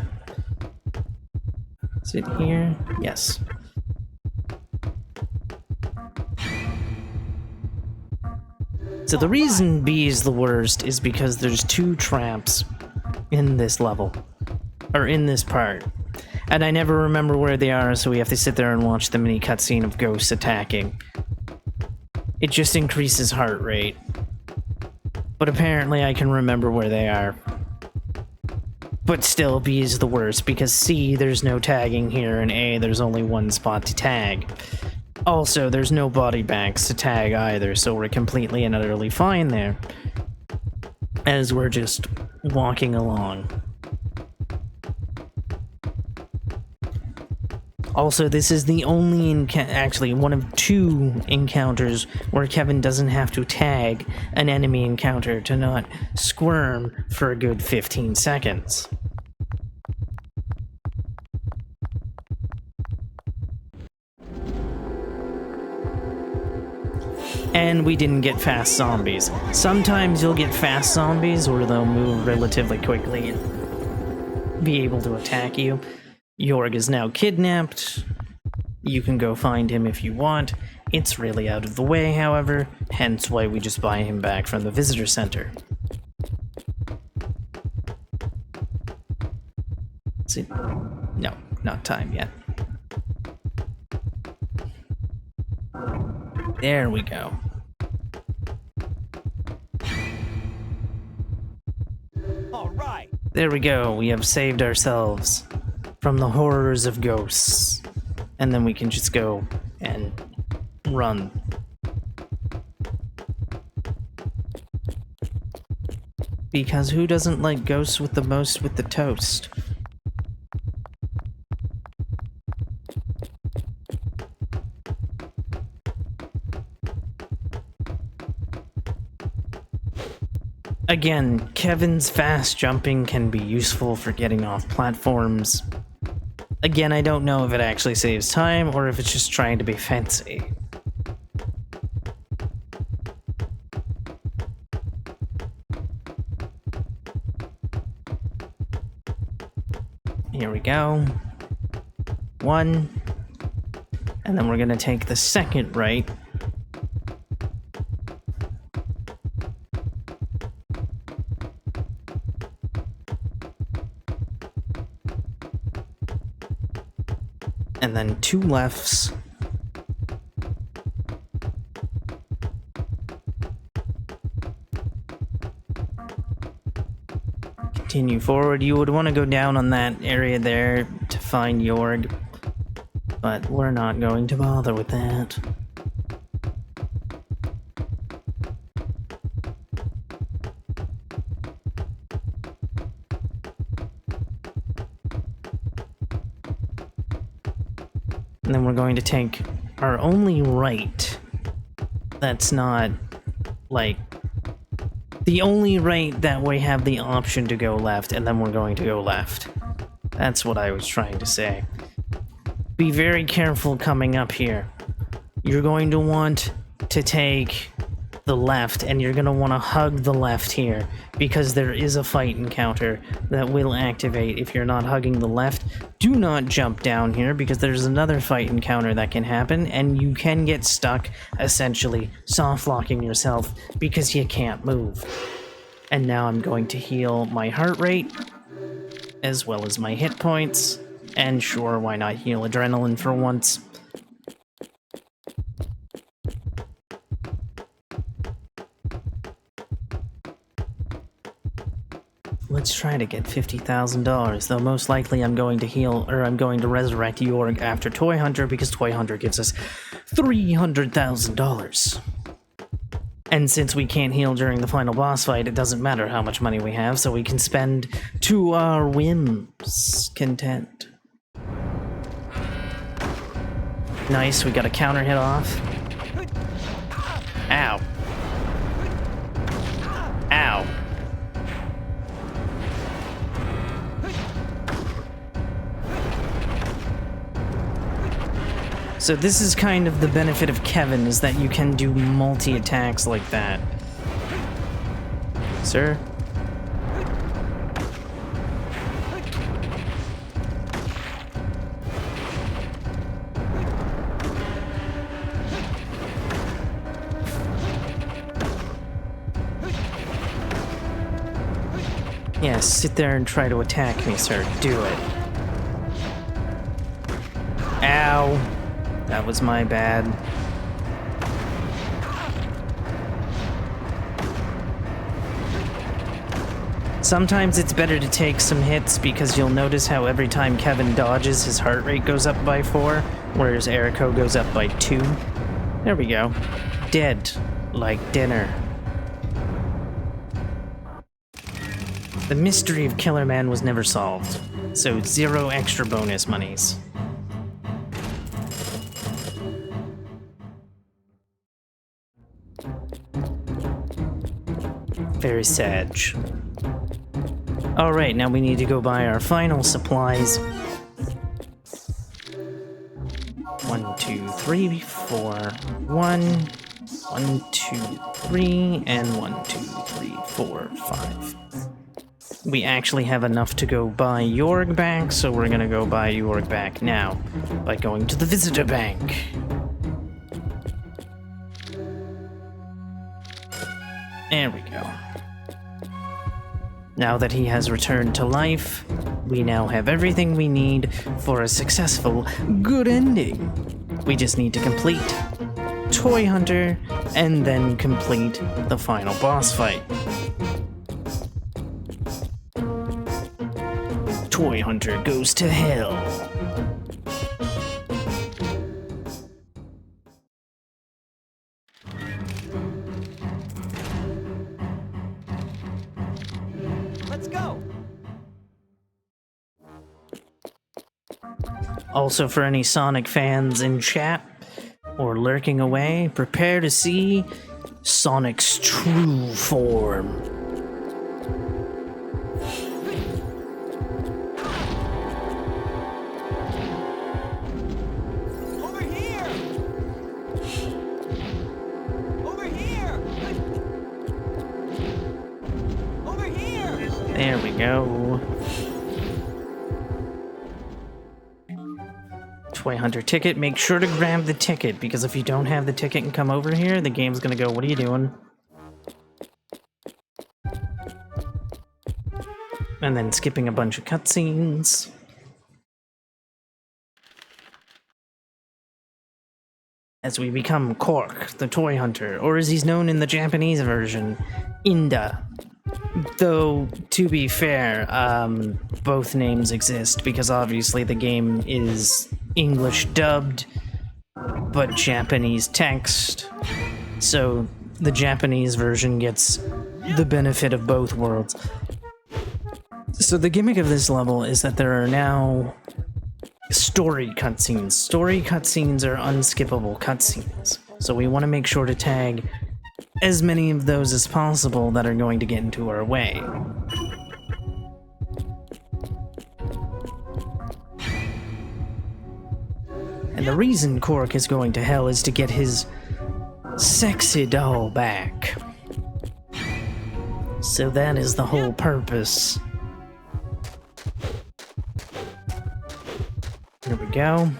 Is it here? Yes. So the reason B is the worst is because there's 2 traps in this level. Or in this part. And I never remember where they are, so we have to sit there and watch the mini cutscene of ghosts attacking. It just increases heart rate. But apparently I can remember where they are. But still, B is the worst, because C, there's no tagging here, and A, there's only 1 spot to tag. Also, there's no body bags to tag either, so we're completely and utterly fine there. As we're just walking along. Also, this is the only actually one of 2 encounters where Kevin doesn't have to tag an enemy encounter to not squirm for a good 15 seconds. And we didn't get fast zombies. Sometimes you'll get fast zombies where they'll move relatively quickly and be able to attack you. Jorg is now kidnapped. You can go find him if you want. It's really out of the way, however, hence why we just buy him back from the visitor center. Is it? No, not time yet. There we go. All right. There we go. We have saved ourselves from the horrors of ghosts. And then we can just go and run. Because who doesn't like ghosts with the most with the toast? Again, Kevin's fast jumping can be useful for getting off platforms. Again, I don't know if it actually saves time or if it's just trying to be fancy. Here we go. 1. And then we're gonna take the second right. And then 2 lefts. Continue forward. You would want to go down on that area there to find Jorg, but we're not going to bother with that. And then we're going to take our only right that's not, like, the only right that we have the option to go left, and then we're going to go left. That's what I was trying to say. Be very careful coming up here. You're going to want to take the left, and you're going to want to hug the left here, because there is a fight encounter that will activate if you're not hugging the left. Do not jump down here, because there's another fight encounter that can happen, and you can get stuck, essentially soft-locking yourself, because you can't move. And now I'm going to heal my heart rate, as well as my hit points, and sure, why not heal adrenaline for once? Let's try to get $50,000, though most likely I'm going to heal, or I'm going to resurrect Jorg after Toy Hunter, because Toy Hunter gives us $300,000. And since we can't heal during the final boss fight, it doesn't matter how much money we have, so we can spend to our whims' content. Nice, we got a counter hit off. Ow. Ow. So this is kind of the benefit of Kevin, is that you can do multi-attacks like that. Sir? Yes, sit there and try to attack me, sir. Do it. Ow. That was my bad. Sometimes it's better to take some hits, because you'll notice how every time Kevin dodges, his heart rate goes up by 4, whereas Eriko goes up by 2. There we go. Dead. Like dinner. The mystery of Killer Man was never solved, so 0 extra bonus monies. Very sad. Alright, now we need to go buy our final supplies. 1, 2, 3, 4, 1, 1, 2, 3, and 1, 2, 3, 4, 5. We actually have enough to go buy Jorg back, so we're gonna go buy Jorg back now by going to the visitor bank. There we go. Now that he has returned to life, we now have everything we need for a successful, good ending. We just need to complete Toy Hunter and then complete the final boss fight. Toy Hunter goes to hell. Let's go. Also, for any Sonic fans in chat or lurking away, prepare to see Sonic's true form. Over here. Over here. Over here. There we go. Toy Hunter ticket. Make sure to grab the ticket, because if you don't have the ticket and come over here, the game's gonna go, what are you doing? And then skipping a bunch of cutscenes. As we become Cork, the Toy Hunter, or as he's known in the Japanese version, Inda. Though, to be fair, both names exist, because obviously the game is English dubbed, but Japanese text. So the Japanese version gets the benefit of both worlds. So the gimmick of this level is that there are now story cutscenes. Story cutscenes are unskippable cutscenes. So we want to make sure to tag as many of those as possible that are going to get into our way. And the reason Cork is going to hell is to get his sexy doll back. So that is the whole purpose. Here we go.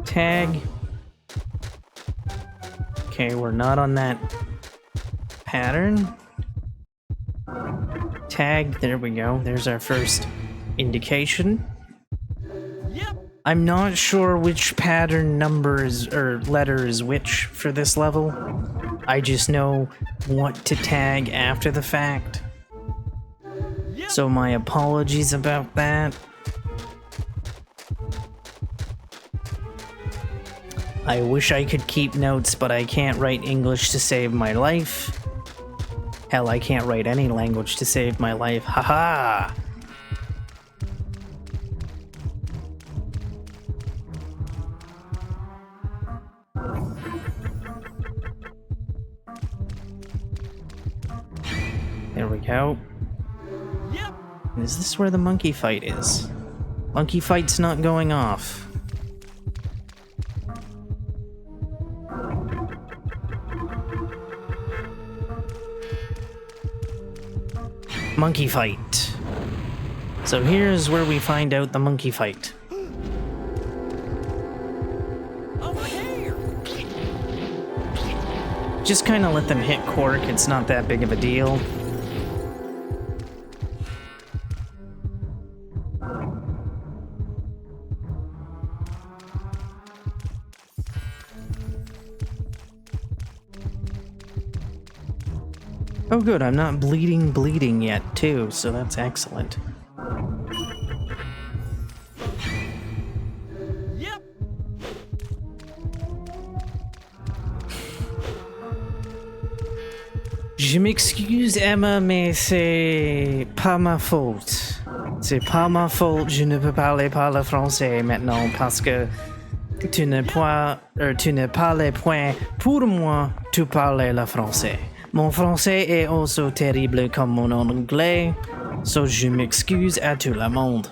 Tag. Okay, we're not on that pattern. Tag, there we go. There's our first indication. Yep. I'm not sure which pattern number is, or letter is which for this level. I just know what to tag after the fact. Yep. So my apologies about that. I wish I could keep notes, but I can't write English to save my life. Hell, I can't write any language to save my life. Haha! There we go. Yep. Is this where the monkey fight is? Monkey fight's not going off. Monkey fight. So here's where we find out the monkey fight. Over here. Just kind of let them hit Cork, it's not that big of a deal. Oh good, I'm not bleeding yet too, so that's excellent. Yep. Je m'excuse Emma, mais c'est pas ma faute. C'est pas ma faute, je ne peux parler pas le français maintenant parce que tu ne parles point pour moi, tu parles le français. Mon français est aussi terrible comme mon anglais, so je m'excuse à tout le monde.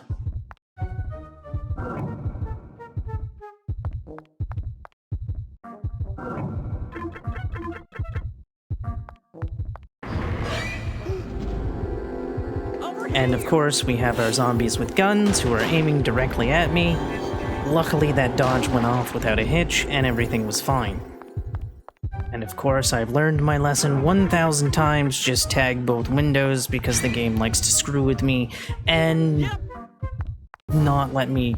And of course, we have our zombies with guns who are aiming directly at me. Luckily, that dodge went off without a hitch, and everything was fine. And of course, I've learned my lesson 1,000 times, just tag both windows because the game likes to screw with me and not let me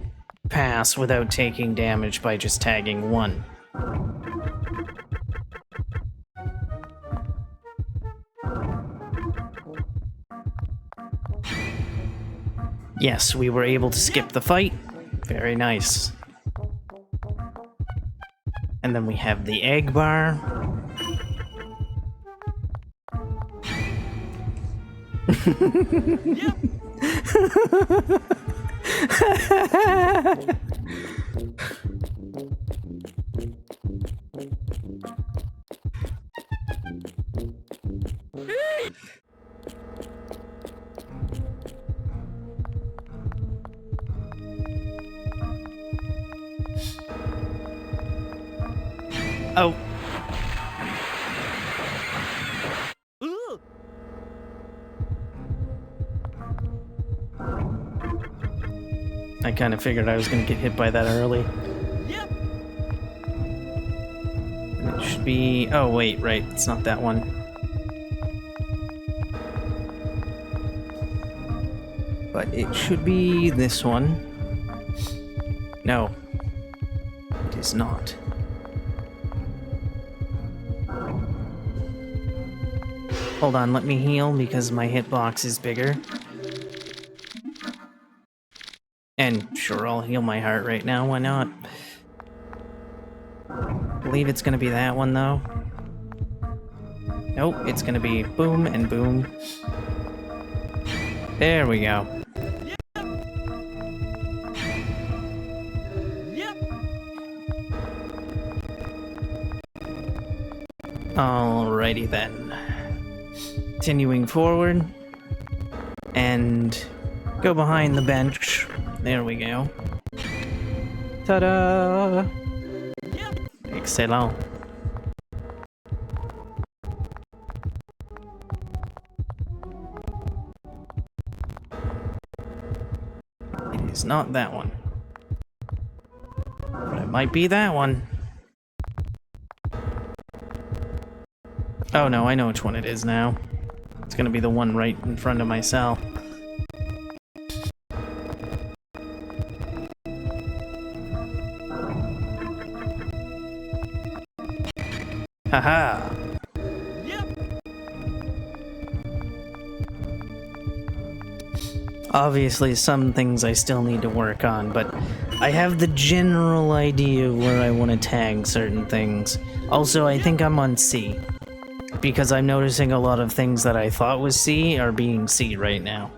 pass without taking damage by just tagging one. Yes, we were able to skip the fight. Very nice. And then we have the egg bar. Yep. Oh. Ooh. I kind of figured I was going to get hit by that early. Yep. It should be... Oh, wait, right. It's not that one. But it should be this one. No. It is not. Hold on, let me heal because my hitbox is bigger. And sure, I'll heal my heart right now, why not? I believe it's gonna be that one though. Nope, it's gonna be boom and boom. There we go. Yep. Alrighty then. Continuing forward. And go behind the bench. There we go. Ta-da! Yep. Excellent. It is not that one. But it might be that one. Oh no, I know which one it is now. It's gonna be the one right in front of my cell. Haha! Obviously, some things I still need to work on, but I have the general idea of where I want to tag certain things. Also, I think I'm on C, because I'm noticing a lot of things that I thought was C are being C right now.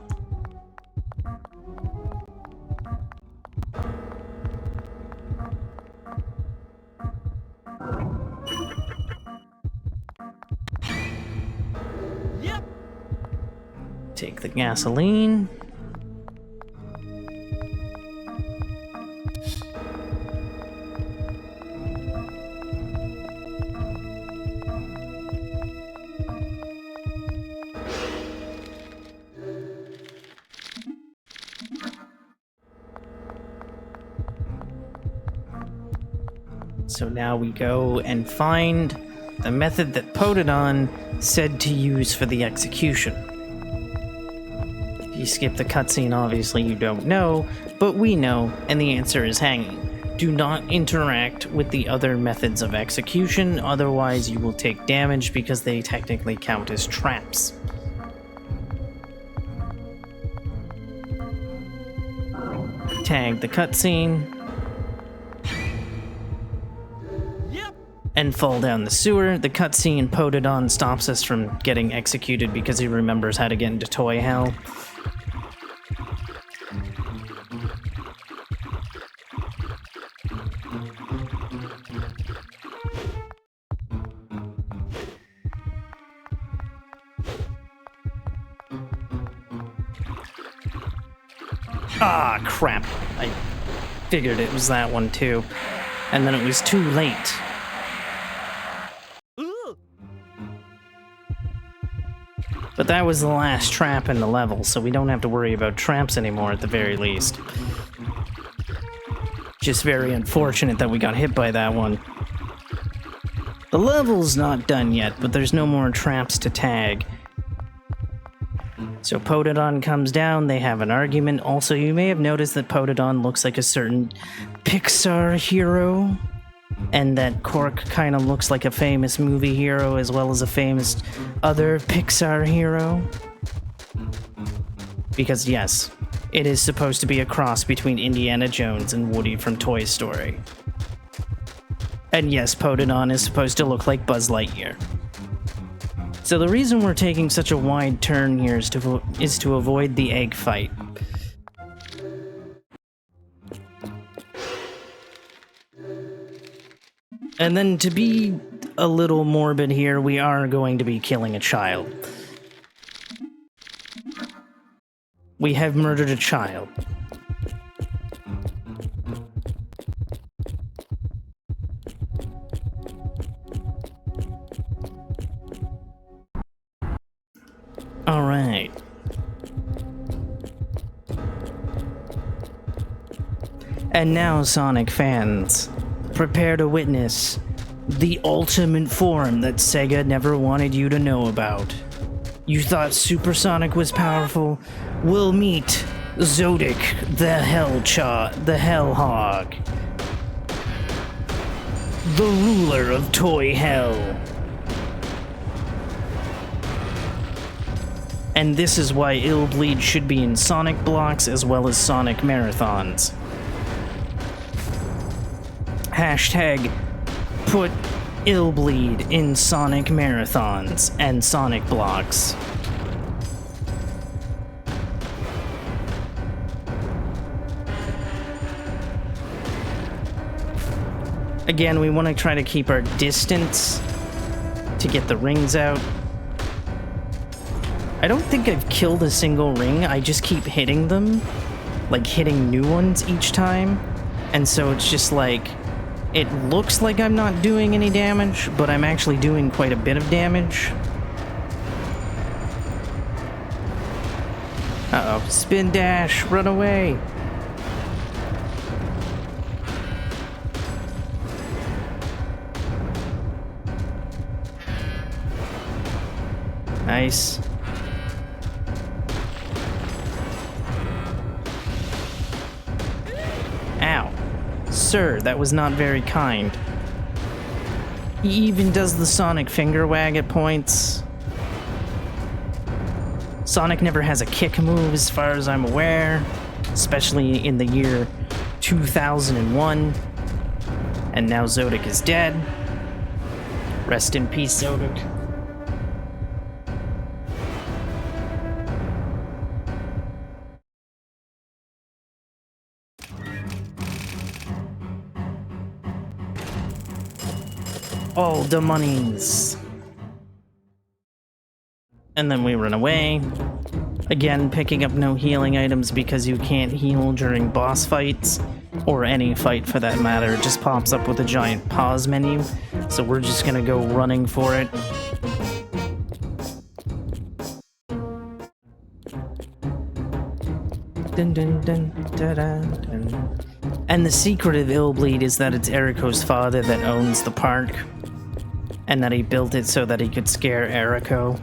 Yep. Take the gasoline. So now we go and find the method that Potodon said to use for the execution. If you skip the cutscene, obviously you don't know, but we know, and the answer is hanging. Do not interact with the other methods of execution, otherwise you will take damage because they technically count as traps. Tag the cutscene. And fall down the sewer. The cutscene Potodon stops us from getting executed because he remembers how to get into toy hell. Ah, crap. I figured it was that one too. And then it was too late. But that was the last trap in the level, so we don't have to worry about traps anymore at the very least. Just very unfortunate that we got hit by that one. The level's not done yet, but there's no more traps to tag. So Potodon comes down, they have an argument. Also, you may have noticed that Potodon looks like a certain Pixar hero, and that Cork kind of looks like a famous movie hero as well as a famous other Pixar hero. Because yes, it is supposed to be a cross between Indiana Jones and Woody from Toy Story. And yes, Potodon is supposed to look like Buzz Lightyear. So the reason we're taking such a wide turn here is to avoid the egg fight. And then to be a little morbid here, we are going to be killing a child. We have murdered a child. Alright. And now, Sonic fans, prepare to witness the ultimate form that Sega never wanted you to know about. You thought Supersonic was powerful? We'll meet Zodic, the Hell Hog. The ruler of Toy Hell. And this is why Illbleed should be in Sonic blocks as well as Sonic marathons. Hashtag put Illbleed in Sonic marathons and Sonic blocks. Again, we want to try to keep our distance to get the rings out. I don't think I've killed a single ring, I just keep hitting them, like hitting new ones each time, and so it's just like, it looks like I'm not doing any damage, but I'm actually doing quite a bit of damage. Uh-oh, spin dash, run away! Nice. Ow. Sir, that was not very kind. He even does the Sonic finger wag at points. Sonic never has a kick move as far as I'm aware, especially in the year 2001. And now Zodic is dead. Rest in peace, Zodic. All the monies. And then we run away. Again, picking up no healing items because you can't heal during boss fights, or any fight for that matter. It just pops up with a giant pause menu, so we're just gonna go running for it. Dun, dun, dun, da, da, dun. And the secret of Illbleed is that it's Eriko's father that owns the park, and that he built it so that he could scare Eriko.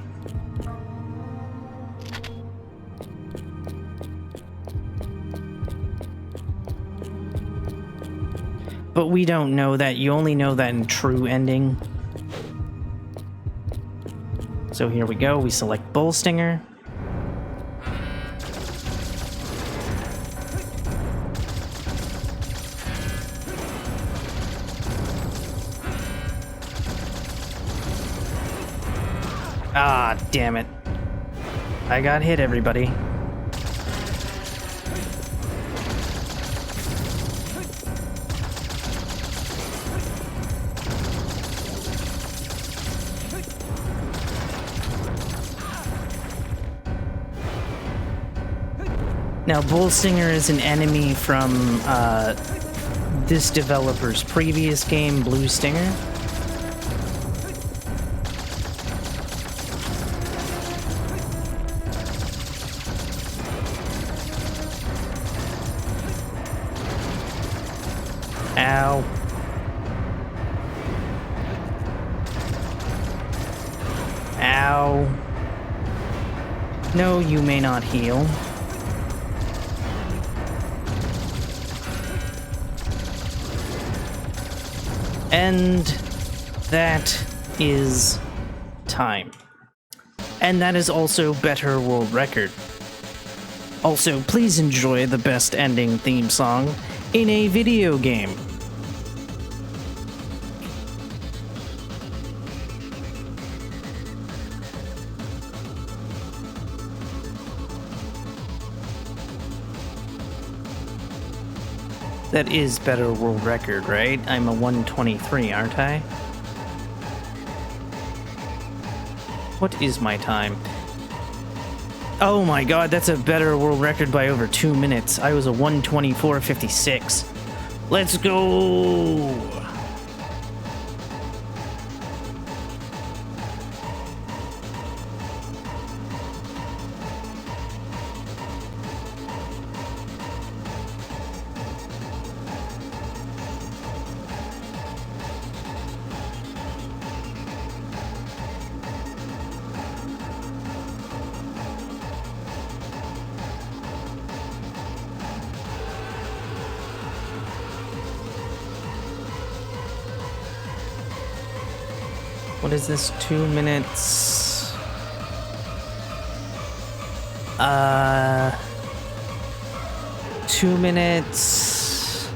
But we don't know that. You only know that in true ending. So here we go. We select Bull Stinger. Ah, damn it. I got hit, everybody. Now, Bull Stinger is an enemy from this developer's previous game, Blue Stinger. Ow. Ow. No, you may not heal. And that is time. And that is also better world record. Also, please enjoy the best ending theme song in a video game. That is better world record, right? I'm a 123, aren't I? What is my time? Oh my god, that's a better world record by over 2 minutes. I was a 124.56. Let's go! What is this? 2 minutes. 2 minutes.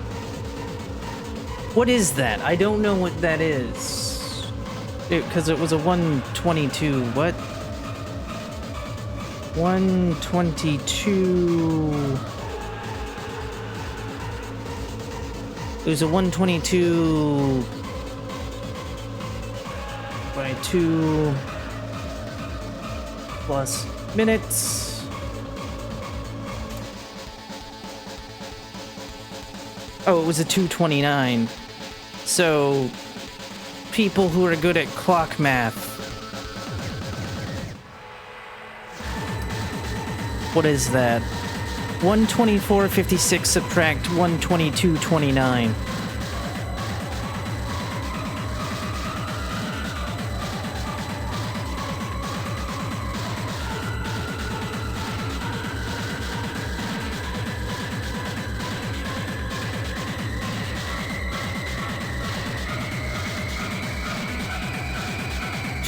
What is that? I don't know what that is. Because it was a 122. What? 122. It was a 122 by 2 plus minutes. Oh, it was a 229. So, people who are good at clock math. What is that? 124.56 subtract 122.29.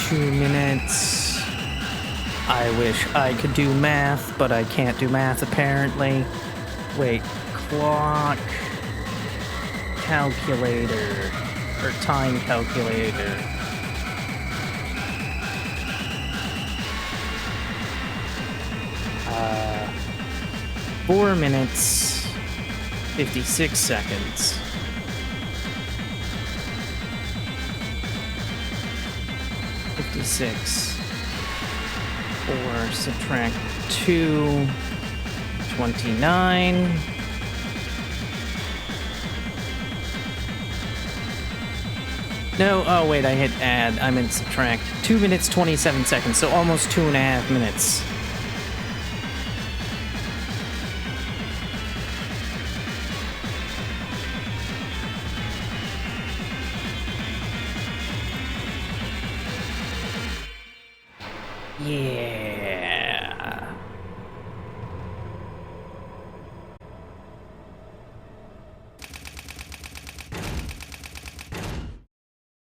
Two minutes. I wish I could do math, but I can't do math apparently. Wait, clock, calculator, or time calculator. 4 minutes, 56 seconds. Or subtract 2, 29. No, oh wait, I hit add. I meant subtract. 2 minutes, 27 seconds, so almost 2.5 minutes. Yeah.